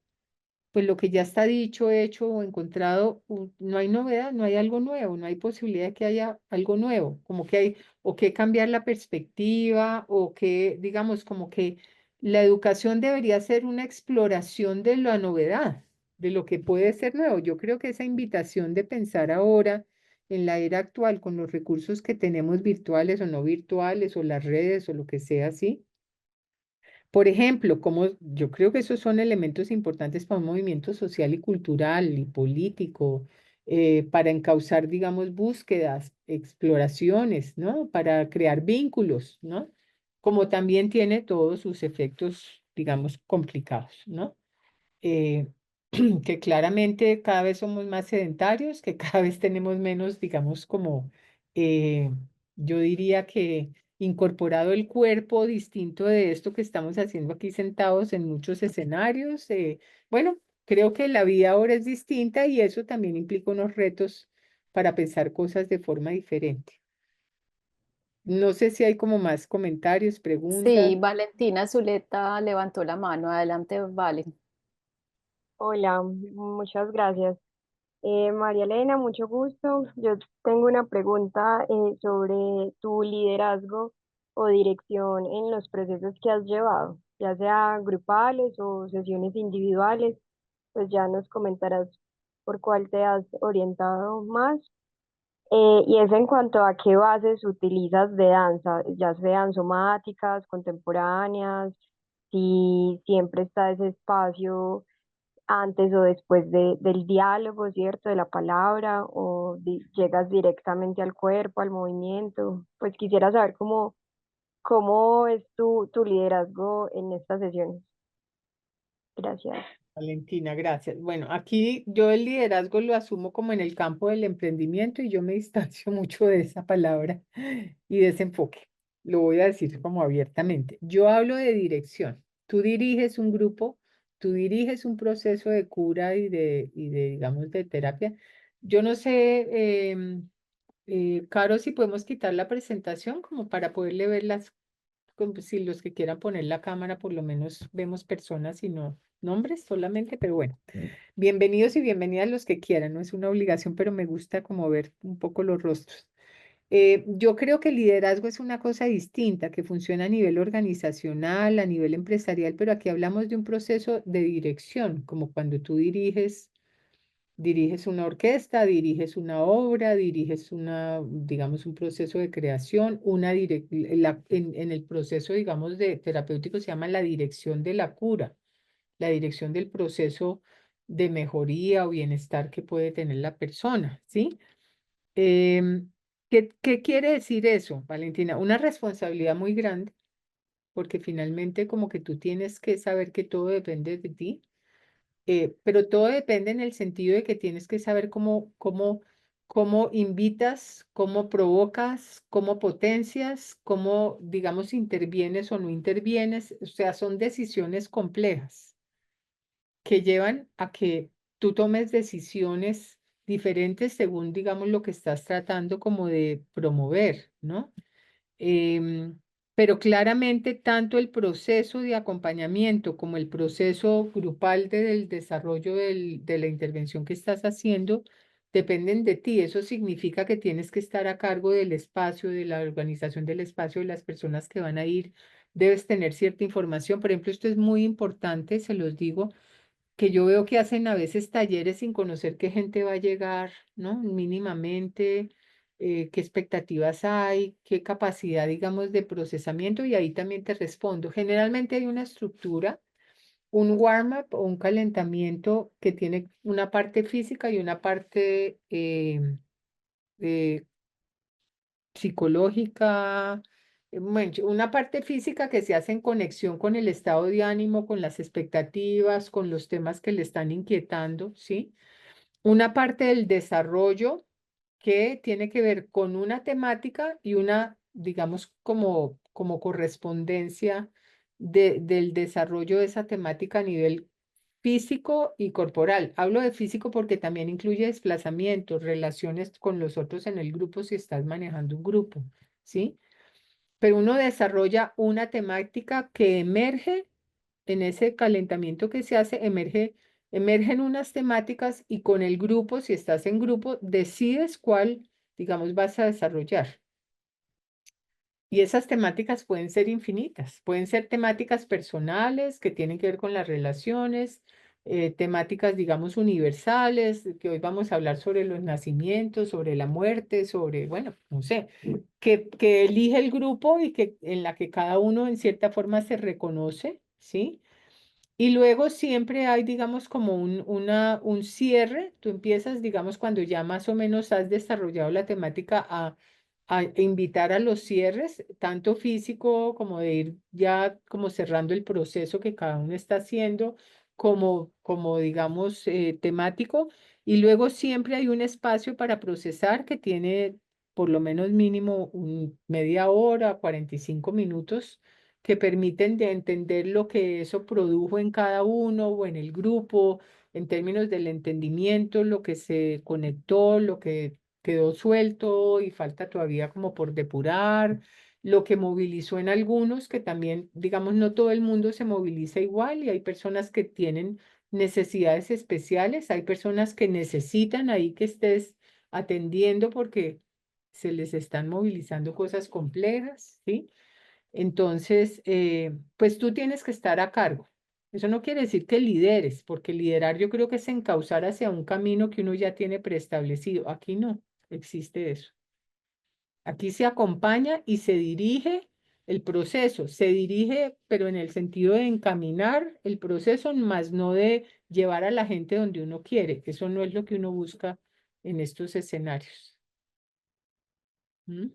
Speaker 2: pues lo que ya está dicho, hecho o encontrado, no hay novedad, no hay algo nuevo, no hay posibilidad de que haya algo nuevo, como que hay o que cambiar la perspectiva o que, digamos, como que la educación debería ser una exploración de la novedad, de lo que puede ser nuevo. Yo creo que esa invitación de pensar ahora en la era actual con los recursos que tenemos virtuales o no virtuales o las redes o lo que sea así, por ejemplo, como yo creo que esos son elementos importantes para un movimiento social y cultural y político, para encauzar, digamos, búsquedas, exploraciones, ¿no? Para crear vínculos, ¿no? Como también tiene todos sus efectos, digamos, complicados, ¿no? eh, que claramente cada vez somos más sedentarios, que cada vez tenemos menos, digamos, como eh, yo diría que incorporado el cuerpo distinto de esto que estamos haciendo aquí sentados en muchos escenarios. Bueno, creo que la vida ahora es distinta y eso también implica unos retos para pensar cosas de forma diferente. No sé si hay como más comentarios, preguntas.
Speaker 1: Sí, Valentina Zuleta levantó la mano. Adelante, Vale.
Speaker 4: Hola, muchas gracias. María Elena, mucho gusto. Yo tengo una pregunta sobre tu liderazgo o dirección en los procesos que has llevado, ya sea grupales o sesiones individuales, pues ya nos comentarás por cuál te has orientado más. Y es en cuanto a qué bases utilizas de danza, ya sean somáticas, contemporáneas, si siempre está ese espacio antes o después del diálogo, ¿cierto? De la palabra, o llegas directamente al cuerpo, al movimiento. Pues quisiera saber cómo es tu liderazgo en estas sesiones. Gracias.
Speaker 2: Valentina, gracias. Bueno, aquí yo el liderazgo lo asumo como en el campo del emprendimiento y yo me distancio mucho de esa palabra y de ese enfoque. Lo voy a decir como abiertamente. Yo hablo de dirección. Tú diriges un grupo, tú diriges un proceso de cura y de digamos, de terapia. Yo no sé, Caro, si podemos quitar la presentación como para poderle ver como si los que quieran poner la cámara, por lo menos vemos personas y no nombres solamente, pero bueno, bienvenidos y bienvenidas los que quieran, no es una obligación, pero me gusta como ver un poco los rostros. Yo creo que el liderazgo es una cosa distinta, que funciona a nivel organizacional, a nivel empresarial, pero aquí hablamos de un proceso de dirección, como cuando tú diriges una orquesta, diriges una obra, diriges digamos, un proceso de creación, en el proceso, digamos, de terapéutico se llama la dirección de la cura, la dirección del proceso de mejoría o bienestar que puede tener la persona, ¿sí? ¿Qué quiere decir eso, Valentina? Una responsabilidad muy grande, porque finalmente como que tú tienes que saber que todo depende de ti, pero todo depende en el sentido de que tienes que saber cómo invitas, cómo provocas, cómo potencias, cómo, digamos, intervienes o no intervienes. O sea, son decisiones complejas que llevan a que tú tomes decisiones diferentes según, digamos, lo que estás tratando como de promover, ¿no? Em, pero claramente tanto el proceso de acompañamiento como el proceso grupal del desarrollo de la intervención que estás haciendo dependen de ti. Eso significa que tienes que estar a cargo del espacio, de la organización del espacio, de las personas que van a ir. Debes tener cierta información. Por ejemplo, esto es muy importante, se los digo, que yo veo que hacen a veces talleres sin conocer qué gente va a llegar, ¿no? Mínimamente, qué expectativas hay, qué capacidad, digamos, de procesamiento, y ahí también te respondo. Generalmente hay una estructura, un warm-up o un calentamiento que tiene una parte física y una parte eh, psicológica, bueno, una parte física que se hace en conexión con el estado de ánimo, con las expectativas, con los temas que le están inquietando, ¿sí? Una parte del desarrollo que tiene que ver con una temática y una, digamos, como correspondencia del desarrollo de esa temática a nivel físico y corporal. Hablo de físico porque también incluye desplazamientos, relaciones con los otros en el grupo si estás manejando un grupo, ¿sí? Pero uno desarrolla una temática que emerge en ese calentamiento que se hace, emergen unas temáticas y con el grupo, si estás en grupo, decides cuál, digamos, vas a desarrollar. Y esas temáticas pueden ser infinitas, pueden ser temáticas personales que tienen que ver con las relaciones, temáticas, digamos, universales, que hoy vamos a hablar sobre los nacimientos, sobre la muerte, sobre, bueno, no sé, que elige el grupo y que en la que cada uno en cierta forma se reconoce, ¿sí? Y luego siempre hay, digamos, como un cierre. Tú empiezas, digamos, cuando ya más o menos has desarrollado la temática a invitar a los cierres, tanto físico como de ir ya como cerrando el proceso que cada uno está haciendo, como digamos, temático. Y luego siempre hay un espacio para procesar que tiene por lo menos mínimo media hora, 45 minutos que permiten de entender lo que eso produjo en cada uno o en el grupo, en términos del entendimiento, lo que se conectó, lo que quedó suelto y falta todavía como por depurar, lo que movilizó en algunos, que también, digamos, no todo el mundo se moviliza igual y hay personas que tienen necesidades especiales, hay personas que necesitan ahí que estés atendiendo porque se les están movilizando cosas complejas, ¿sí? Entonces, pues tú tienes que estar a cargo. Eso no quiere decir que lideres, porque liderar yo creo que es encauzar hacia un camino que uno ya tiene preestablecido. Aquí no existe eso. Aquí se acompaña y se dirige el proceso. Se dirige, pero en el sentido de encaminar el proceso, más no de llevar a la gente donde uno quiere. Eso no es lo que uno busca en estos escenarios. ¿Mm?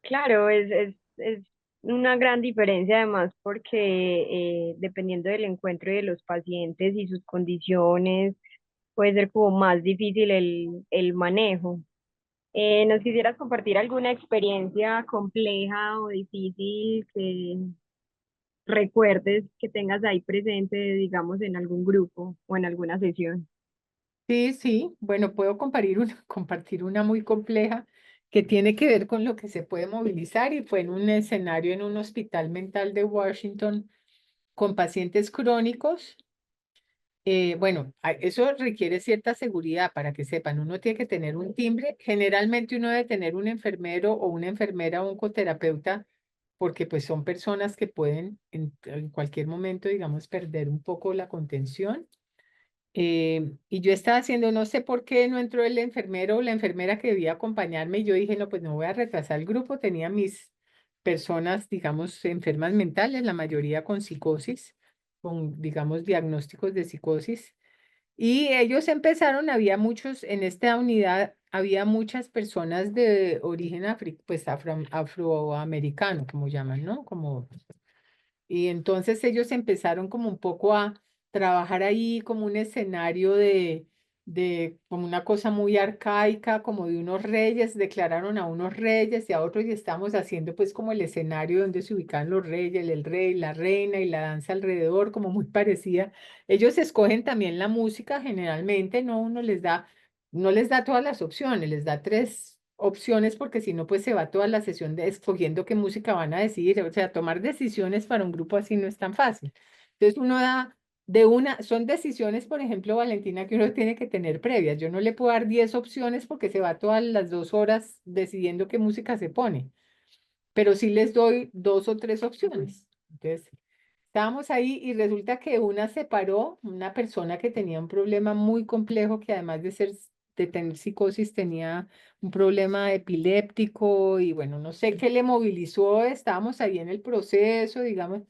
Speaker 4: Claro, es una gran diferencia además porque dependiendo del encuentro de los pacientes y sus condiciones, puede ser como más difícil el manejo. ¿Nos quisieras compartir alguna experiencia compleja o difícil que recuerdes que tengas ahí presente, digamos, en algún grupo o en alguna sesión?
Speaker 2: Sí, sí, bueno, puedo compartir una, compartir una muy compleja que tiene que ver con lo que se puede movilizar y fue en un escenario en un hospital mental de Washington con pacientes crónicos. Bueno, eso requiere cierta seguridad para que sepan, uno tiene que tener un timbre, generalmente uno debe tener un enfermero o una enfermera o un coterapeuta porque pues son personas que pueden en cualquier momento, digamos, perder un poco la contención. Y yo estaba haciendo, no sé por qué no entró el enfermero o la enfermera que debía acompañarme. Y yo dije, no, pues no voy a retrasar el grupo. Tenía mis personas, digamos, enfermas mentales, la mayoría con psicosis, con, digamos, diagnósticos de psicosis. Y ellos empezaron, había muchos, en esta unidad, había muchas personas de origen pues afroamericano, como llaman, ¿no? Como y entonces ellos empezaron como un poco a trabajar ahí como un escenario de como una cosa muy arcaica, como de unos reyes, declararon a unos reyes y a otros y estamos haciendo pues como el escenario donde se ubican los reyes, el rey, la reina y la danza alrededor, como muy parecida. Ellos escogen también la música generalmente, no uno les da, no les da todas las opciones, les da tres opciones porque si no pues se va toda la sesión de escogiendo qué música van a decidir, o sea, tomar decisiones para un grupo así no es tan fácil. Entonces uno da de una, son decisiones, por ejemplo, Valentina, que uno tiene que tener previas. Yo no le puedo dar 10 opciones porque se va todas las 2 horas decidiendo qué música se pone, pero sí les doy 2 o 3 opciones. Entonces, estábamos ahí y resulta que una se paró, una persona que tenía un problema muy complejo, que además de ser, de tener psicosis, tenía un problema epiléptico y bueno, no sé qué le movilizó, estábamos ahí en el proceso, digamos.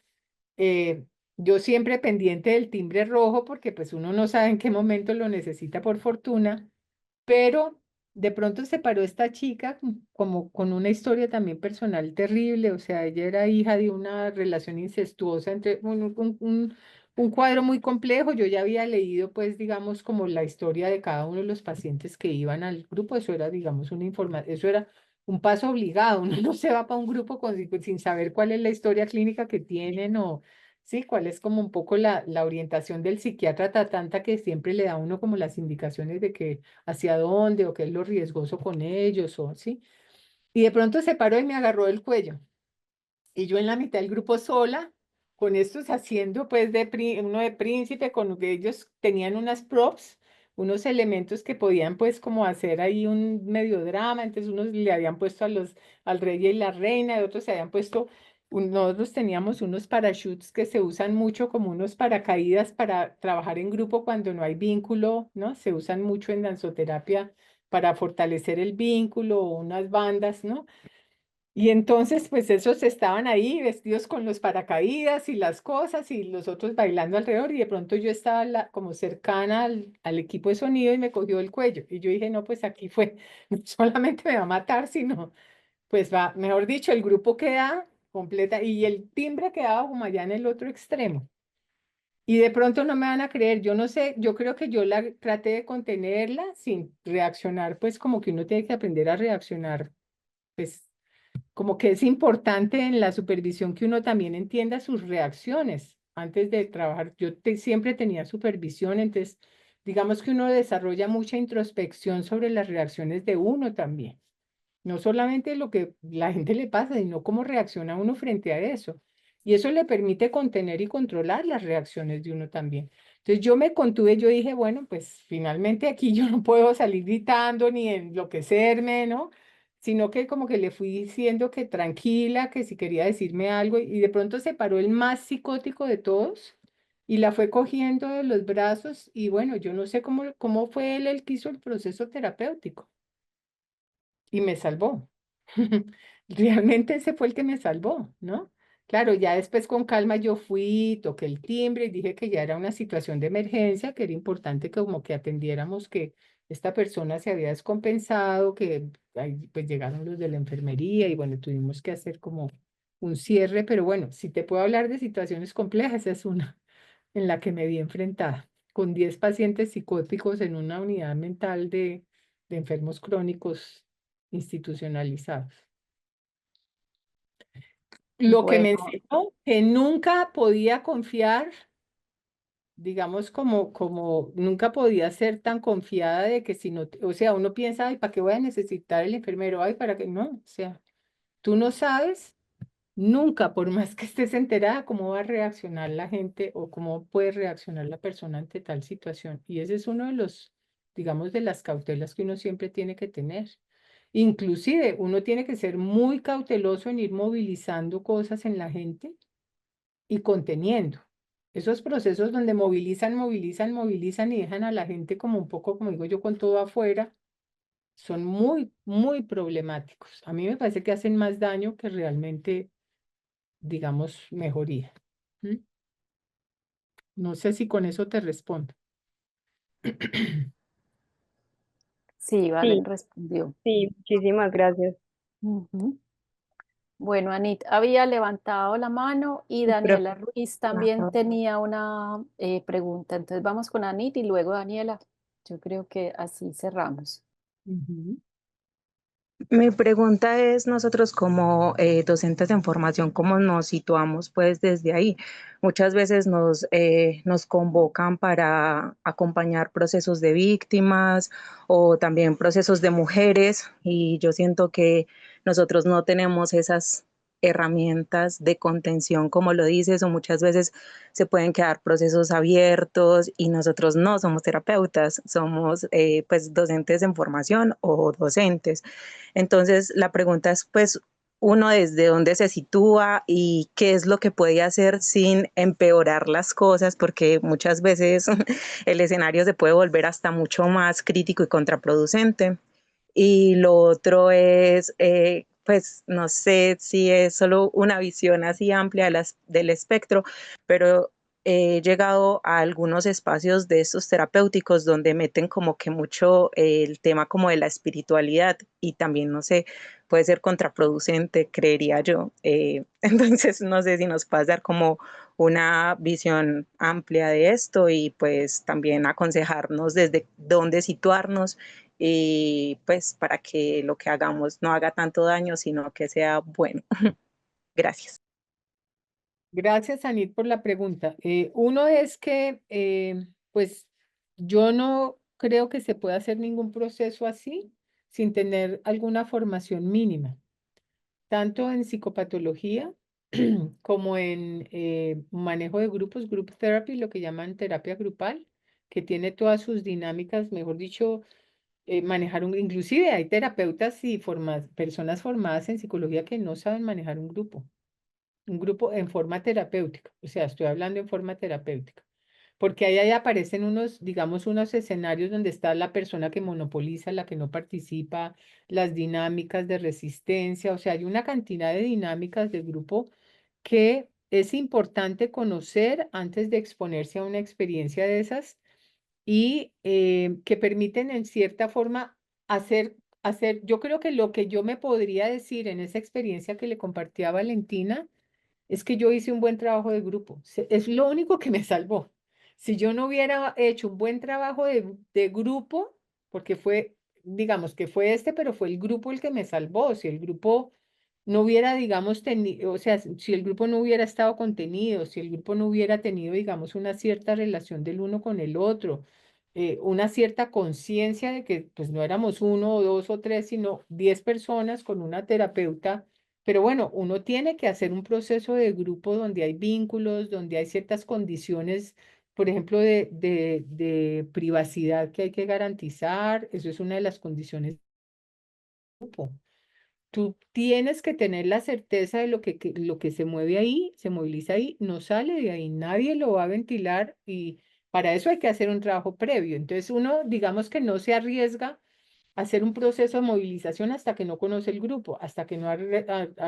Speaker 2: Eh, yo siempre pendiente del timbre rojo porque pues uno no sabe en qué momento lo necesita por fortuna, pero de pronto se paró esta chica como con una historia también personal terrible, o sea, ella era hija de una relación incestuosa entre un cuadro muy complejo. Yo ya había leído pues digamos como la historia de cada uno de los pacientes que iban al grupo, eso era digamos una información, eso era un paso obligado, uno no se va para un grupo sin saber cuál es la historia clínica que tienen o sí, cuál es como un poco la orientación del psiquiatra tratante que siempre le da a uno como las indicaciones de que hacia dónde o qué es lo riesgoso con ellos o sí. Y de pronto se paró y me agarró del cuello. Y yo en la mitad del grupo sola, con estos haciendo pues uno de príncipe, con ellos tenían unas props, unos elementos que podían pues como hacer ahí un medio drama, entonces unos le habían puesto al rey y la reina, y otros se habían puesto, nosotros teníamos unos parachutes que se usan mucho como unos paracaídas para trabajar en grupo cuando no hay vínculo, ¿no? Se usan mucho en danzoterapia para fortalecer el vínculo, o unas bandas, ¿no? Y entonces, pues esos estaban ahí vestidos con los paracaídas y las cosas y los otros bailando alrededor y de pronto yo estaba como cercana al equipo de sonido y me cogió el cuello. Y yo dije, no, pues aquí fue, no solamente me va a matar, sino, pues va, mejor dicho, el grupo queda completa y el timbre quedaba como allá en el otro extremo. Y de pronto no me van a creer, yo no sé, yo creo que yo la traté de contenerla sin reaccionar, pues como que uno tiene que aprender a reaccionar, pues como que es importante en la supervisión que uno también entienda sus reacciones antes de trabajar. Yo siempre tenía supervisión, entonces digamos que uno desarrolla mucha introspección sobre las reacciones de uno también. No solamente lo que la gente le pasa, sino cómo reacciona uno frente a eso. Y eso le permite contener y controlar las reacciones de uno también. Entonces yo me contuve, yo dije, bueno, pues finalmente aquí yo no puedo salir gritando ni enloquecerme, ¿no? Sino que como que le fui diciendo que tranquila, que si quería decirme algo, y de pronto se paró el más psicótico de todos y la fue cogiendo de los brazos y bueno, yo no sé cómo fue él el que hizo el proceso terapéutico y me salvó. Realmente ese fue el que me salvó, ¿no? Claro, ya después con calma yo fui, toqué el timbre y dije que ya era una situación de emergencia, que era importante que como que atendiéramos que esta persona se había descompensado, que ahí, pues llegaron los de la enfermería y bueno, tuvimos que hacer como un cierre, pero bueno, si te puedo hablar de situaciones complejas, esa es una en la que me vi enfrentada, con 10 pacientes psicóticos en una unidad mental de enfermos crónicos institucionalizados. Lo que me
Speaker 1: Bueno,
Speaker 2: enseñó que nunca podía confiar, digamos, como nunca podía ser tan confiada de que si no, o sea, uno piensa, ay, ¿para qué voy a necesitar el enfermero? Ay, ¿para qué? No, o sea, tú no sabes nunca, por más que estés enterada, cómo va a reaccionar la gente o cómo puede reaccionar la persona ante tal situación. Y ese es uno de los, digamos, de las cautelas que uno siempre tiene que tener. Inclusive, uno tiene que ser muy cauteloso en ir movilizando cosas en la gente y conteniendo. Esos procesos donde movilizan y dejan a la gente como un poco, como digo yo, con todo afuera, son muy, muy problemáticos. A mí me parece que hacen más daño que realmente digamos, mejoría. ¿Mm? No sé si con eso te respondo.
Speaker 1: sí, Valen
Speaker 4: Sí,
Speaker 1: respondió.
Speaker 4: sí, muchísimas gracias.
Speaker 1: Ujú. Bueno, Anit había levantado la mano y
Speaker 4: Pero,
Speaker 1: Daniela Ruiz también
Speaker 4: ajá.
Speaker 1: tenía una pregunta. Entonces vamos con Anit y luego Daniela. Yo creo que así cerramos.
Speaker 2: Ujú.
Speaker 5: Mi pregunta es, nosotros como docentes en formación, ¿cómo nos situamos pues desde ahí? Muchas veces nos convocan para acompañar procesos de víctimas o también procesos de mujeres y yo siento que nosotros no tenemos esas herramientas de contención, como lo dices, o muchas veces se pueden quedar procesos abiertos y nosotros no somos terapeutas, somos pues docentes en formación o docentes. Entonces, la pregunta es, pues, uno desde dónde se sitúa y qué es lo que puede hacer sin empeorar las cosas, porque muchas veces el escenario se puede volver hasta mucho más crítico y contraproducente. Y lo otro es, pues, no sé si es solo una visión así amplia de del espectro, pero he llegado a algunos espacios de estos terapéuticos donde meten como que mucho el tema como de la espiritualidad y también, no sé, puede ser contraproducente, creería yo. Entonces, no sé si nos puedes dar como una visión amplia de esto y pues también aconsejarnos desde dónde situarnos y pues para que lo que hagamos no haga tanto daño, sino que sea bueno. Gracias.
Speaker 2: Gracias, Anit, por la pregunta. Uno es que, pues, yo no creo que se pueda hacer ningún proceso así sin tener alguna formación mínima, tanto en psicopatología como en manejo de grupos, group therapy, lo que llaman terapia grupal, que tiene todas sus dinámicas, mejor dicho, manejar inclusive hay terapeutas y personas formadas en psicología que no saben manejar un grupo en forma terapéutica, o sea, estoy hablando en forma terapéutica, porque ahí aparecen unos, digamos, unos escenarios donde está la persona que monopoliza, la que no participa, las dinámicas de resistencia, o sea, hay una cantidad de dinámicas de grupo que es importante conocer antes de exponerse a una experiencia de esas y que permiten en cierta forma yo creo que lo que yo me podría decir en esa experiencia que le compartí a Valentina, es que yo hice un buen trabajo de grupo. Es lo único que me salvó. Si yo no hubiera hecho un buen trabajo de grupo, porque fue, digamos que fue pero fue el grupo el que me salvó. Si el grupo no hubiera, digamos, tenido, o sea, si el grupo no hubiera estado contenido, si el grupo no hubiera tenido, digamos, una cierta relación del uno con el otro, una cierta conciencia de que pues no éramos uno o dos o tres, sino 10 personas con una terapeuta, pero bueno, uno tiene que hacer un proceso de grupo donde hay vínculos, donde hay ciertas condiciones, por ejemplo, de privacidad que hay que garantizar. Eso es una de las condiciones del grupo. Tú tienes que tener la certeza de lo que se mueve ahí, se moviliza ahí, no sale de ahí, nadie lo va a ventilar y para eso hay que hacer un trabajo previo. Entonces uno, digamos que no se arriesga hacer un proceso de movilización hasta que no conoce el grupo, hasta que no ha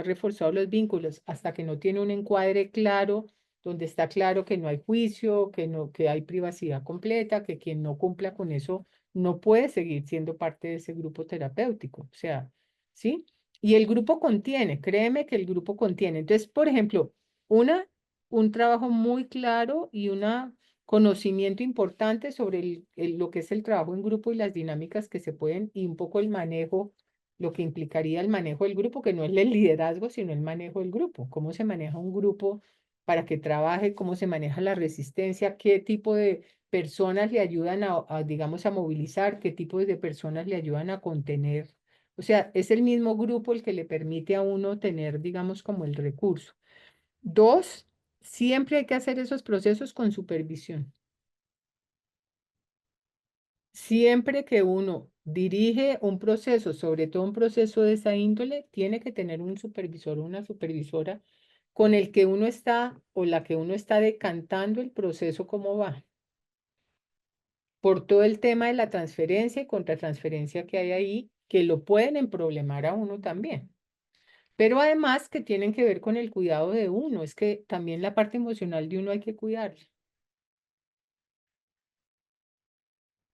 Speaker 2: reforzado los vínculos, hasta que no tiene un encuadre claro, donde está claro que no hay juicio, que hay privacidad completa, que quien no cumpla con eso no puede seguir siendo parte de ese grupo terapéutico. O sea, ¿sí? Y el grupo contiene, créeme que el grupo contiene. Entonces, por ejemplo, un trabajo muy claro y una conocimiento importante sobre lo que es el trabajo en grupo y las dinámicas que se pueden, y un poco el manejo, lo que implicaría el manejo del grupo, que no es el liderazgo, sino el manejo del grupo. Cómo se maneja un grupo para que trabaje, cómo se maneja la resistencia, qué tipo de personas le ayudan digamos, a movilizar, qué tipo de personas le ayudan a contener. O sea, es el mismo grupo el que le permite a uno tener, digamos, como el recurso. Dos, siempre hay que hacer esos procesos con supervisión. Siempre que uno dirige un proceso, sobre todo un proceso de esa índole, tiene que tener un supervisor o una supervisora con el que uno está o la que uno está decantando el proceso cómo va. Por todo el tema de la transferencia y contratransferencia que hay ahí, que lo pueden emproblemar a uno también. Pero además que tienen que ver con el cuidado de uno, es que también la parte emocional de uno hay que cuidarla.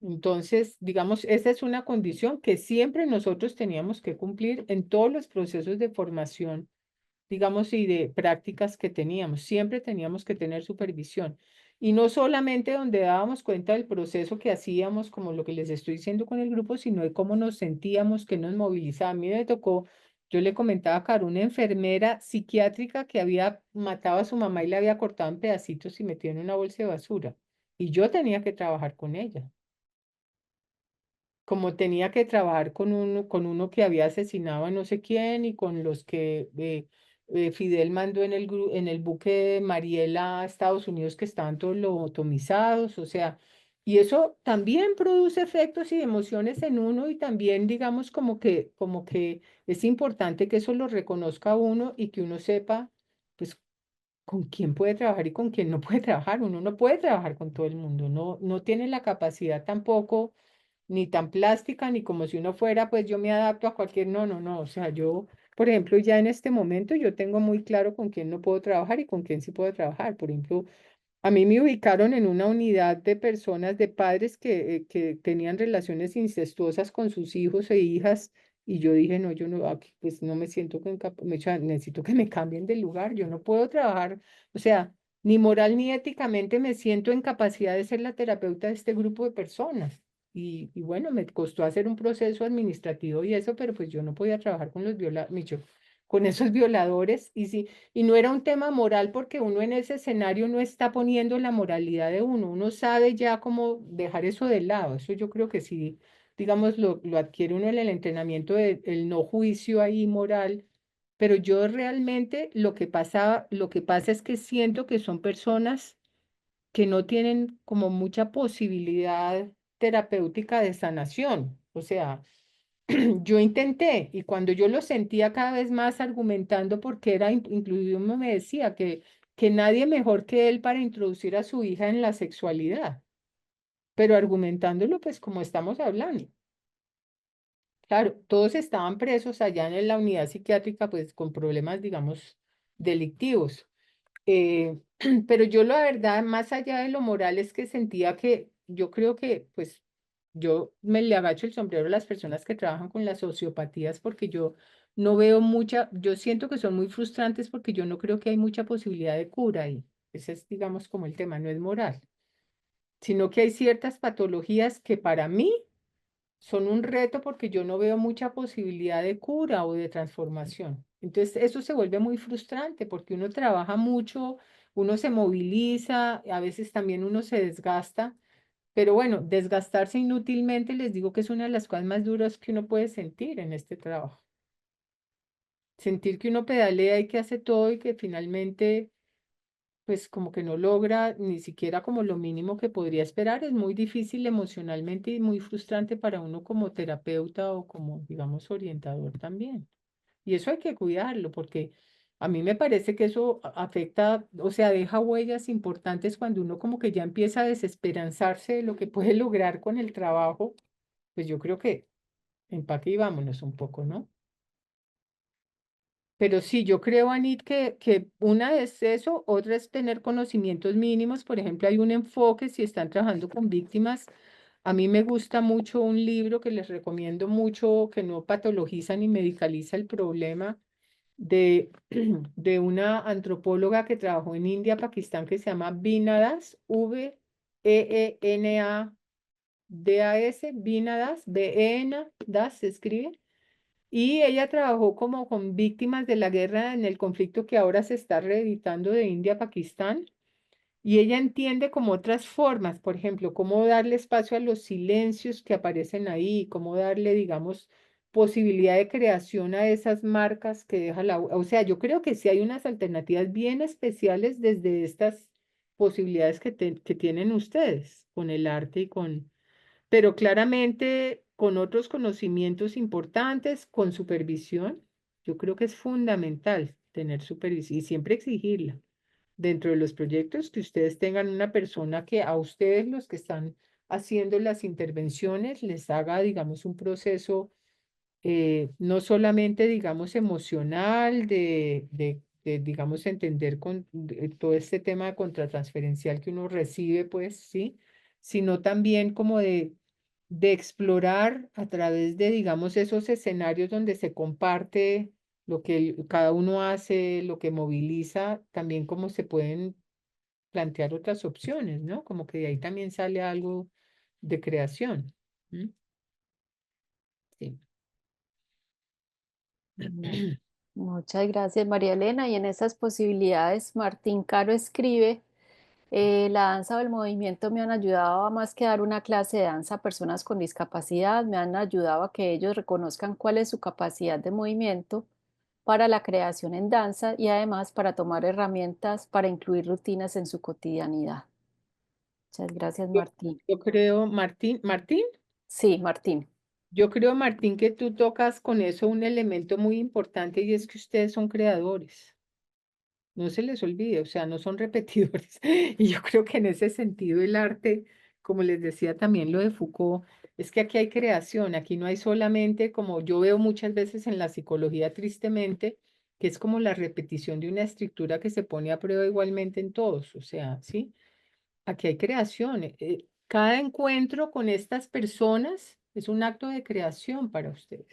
Speaker 2: Entonces, digamos, esa es una condición que siempre nosotros teníamos que cumplir en todos los procesos de formación, digamos, y de prácticas que teníamos. Siempre teníamos que tener supervisión. y no solamente donde dábamos cuenta del proceso que hacíamos, como lo que les estoy diciendo con el grupo, sino de cómo nos sentíamos, qué nos movilizaba. A mí me tocó, yo le comentaba a Caro, una enfermera psiquiátrica que había matado a su mamá y la había cortado en pedacitos y metido en una bolsa de basura. Y yo tenía que trabajar con ella. Como tenía que trabajar con uno que había asesinado a no sé quién y con los que Fidel mandó en el buque de Mariela a Estados Unidos que estaban todos lobotomizados, o sea, y eso también produce efectos y emociones en uno y también digamos como que es importante que eso lo reconozca uno y que uno sepa, pues, con quién puede trabajar y con quién no puede trabajar. Uno no puede trabajar con todo el mundo, no tiene la capacidad tampoco ni tan plástica, ni como si uno fuera, pues yo me adapto a cualquier, no, o sea, yo, por ejemplo, ya en este momento yo tengo muy claro con quién no puedo trabajar y con quién sí puedo trabajar. Por ejemplo, a mí me ubicaron en una unidad de personas, de padres que tenían relaciones incestuosas con sus hijos e hijas, y yo dije, no, yo no, aquí, pues no me siento necesito que me cambien de lugar, yo no puedo trabajar, o sea, ni moral ni éticamente me siento en capacidad de ser la terapeuta de este grupo de personas. Y bueno, me costó hacer un proceso administrativo y eso, pero pues yo no podía trabajar con los con esos violadores, y no era un tema moral porque uno en ese escenario no está poniendo la moralidad de uno sabe ya cómo dejar eso de lado. Eso yo creo que sí, digamos, lo adquiere uno en el entrenamiento del no juicio ahí moral, pero yo realmente lo que pasa es que siento que son personas que no tienen como mucha posibilidad terapéutica de sanación. O sea, yo intenté y cuando yo lo sentía cada vez más argumentando porque era, inclusive uno me decía que nadie mejor que él para introducir a su hija en la sexualidad, pero argumentándolo pues como estamos hablando. Claro, todos estaban presos allá en la unidad psiquiátrica pues con problemas, digamos, delictivos. Eh, pero yo la verdad, más allá de lo moral, es que sentía que yo creo que, pues, yo me le agacho el sombrero a las personas que trabajan con las sociopatías porque yo no veo mucha, yo siento que son muy frustrantes porque yo no creo que hay mucha posibilidad de cura ahí. Ese es, digamos, como el tema, no es moral, sino que hay ciertas patologías que para mí son un reto porque yo no veo mucha posibilidad de cura o de transformación. Entonces, eso se vuelve muy frustrante porque uno trabaja mucho, uno se moviliza, a veces también uno se desgasta, pero bueno, desgastarse inútilmente, les digo que es una de las cosas más duras que uno puede sentir en este trabajo. Sentir que uno pedalea y que hace todo y que finalmente pues como que no logra ni siquiera como lo mínimo que podría esperar, es muy difícil emocionalmente y muy frustrante para uno como terapeuta o como, digamos, orientador también. Y eso hay que cuidarlo porque a mí me parece que eso afecta, o sea, deja huellas importantes cuando uno como que ya empieza a desesperanzarse de lo que puede lograr con el trabajo, pues yo creo que empaque y vámonos un poco, ¿no? Pero sí, yo creo, Anit, que una es eso, otra es tener conocimientos mínimos. Por ejemplo, hay un enfoque si están trabajando con víctimas. A mí me gusta mucho un libro que les recomiendo mucho, que no patologiza ni medicaliza el problema, de, de una antropóloga que trabajó en India, Pakistán, que se llama Vinadas, Veenadas, Vinadas, Das se escribe. Y ella trabajó como con víctimas de la guerra en el conflicto que ahora se está reeditando de India a Pakistán. Y ella entiende como otras formas, por ejemplo, cómo darle espacio a los silencios que aparecen ahí, cómo darle, digamos, posibilidad de creación a esas marcas que deja O sea, yo creo que sí hay unas alternativas bien especiales desde estas posibilidades que tienen ustedes con el arte y con, pero claramente con otros conocimientos importantes, con supervisión. Yo creo que es fundamental tener supervisión y siempre exigirla. Dentro de los proyectos, que ustedes tengan una persona que a ustedes, los que están haciendo las intervenciones, les haga, digamos, un proceso no solamente, digamos, emocional, digamos, entender todo este tema de contratransferencial que uno recibe, pues, sí, sino también como de explorar a través de, digamos, esos escenarios donde se comparte lo que cada uno hace, lo que moviliza, también cómo se pueden plantear otras opciones, ¿no? Como que de ahí también sale algo de creación. ¿Mm? Sí.
Speaker 1: Mm, Muchas gracias, María Elena. Y en esas posibilidades, Martín Caro escribe, la danza o el movimiento me han ayudado a más que dar una clase de danza a personas con discapacidad, me han ayudado a que ellos reconozcan cuál es su capacidad de movimiento para la creación en danza y además para tomar herramientas para incluir rutinas en su cotidianidad. Muchas gracias,
Speaker 2: Yo,
Speaker 1: Martín.
Speaker 2: yo creo, Martín,
Speaker 1: Sí, Martín.
Speaker 2: yo creo, Martín, que tú tocas con eso un elemento muy importante y es que ustedes son creadores. No se les olvide, o sea, no son repetidores. Y yo creo que en ese sentido el arte, como les decía también lo de Foucault, es que aquí hay creación, aquí no hay solamente, como yo veo muchas veces en la psicología tristemente, que es como la repetición de una estructura que se pone a prueba igualmente en todos, o sea, ¿sí? Aquí hay creación. Cada encuentro con estas personas es un acto de creación para ustedes.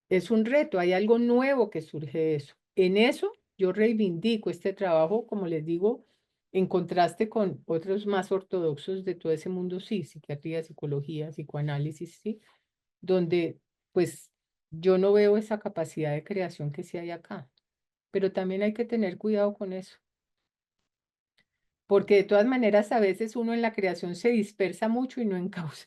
Speaker 2: Es un reto, hay algo nuevo que surge de eso. En eso yo reivindico este trabajo, como les digo, en contraste con otros más ortodoxos de todo ese mundo, sí, psiquiatría, psicología, psicoanálisis, sí, donde pues yo no veo esa capacidad de creación que sí hay acá. Pero también hay que tener cuidado con eso, porque de todas maneras a veces uno en la creación se dispersa mucho y no encausa.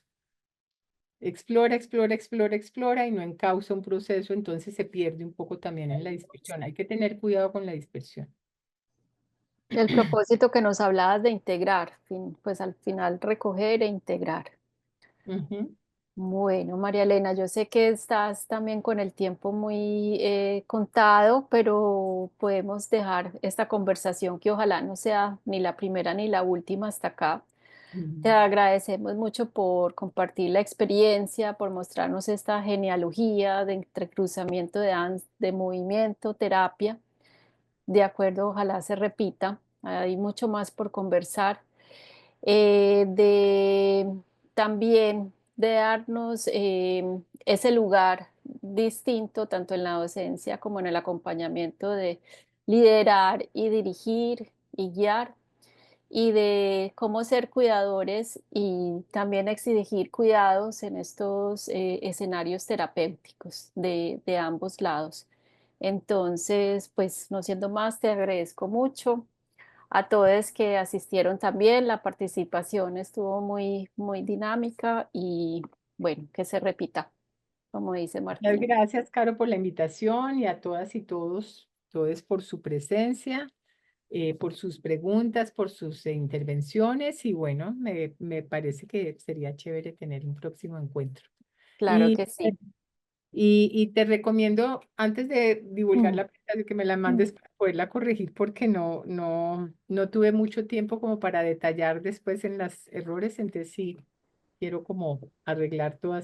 Speaker 2: Explora, explora, explora, explora y no encausa un proceso, entonces se pierde un poco también en la dispersión. Hay que tener cuidado con la dispersión.
Speaker 1: El propósito que nos hablabas de integrar, pues al final recoger e integrar.
Speaker 2: Ujú.
Speaker 1: Bueno, María Elena, yo sé que estás también con el tiempo muy contado, pero podemos dejar esta conversación que ojalá no sea ni la primera ni la última hasta acá. Te
Speaker 2: Ujú.
Speaker 1: agradecemos mucho por compartir la experiencia, por mostrarnos esta genealogía de entrecruzamiento de movimiento, terapia. De acuerdo, ojalá se repita. Hay mucho más por conversar. De también de darnos ese lugar distinto, tanto en la docencia como en el acompañamiento, de liderar y dirigir y guiar, y de cómo ser cuidadores y también exigir cuidados en estos escenarios terapéuticos de ambos lados. Entonces, pues no siendo más, te agradezco mucho. A todos que asistieron también, la participación estuvo muy, muy dinámica y bueno, que se repita, como dice
Speaker 2: Muchas
Speaker 1: Martín.
Speaker 2: gracias, Caro, por la invitación y a todas y todos por su presencia, por sus preguntas, por sus intervenciones y bueno, me parece que sería chévere tener un próximo encuentro.
Speaker 1: Claro
Speaker 2: Y
Speaker 1: que sí.
Speaker 2: Y te recomiendo, antes de divulgar
Speaker 1: Mm,
Speaker 2: la pista, que me la
Speaker 1: mm.
Speaker 2: mandes para poderla corregir, porque no tuve mucho tiempo como para detallar después en los errores, entonces sí quiero como arreglar todas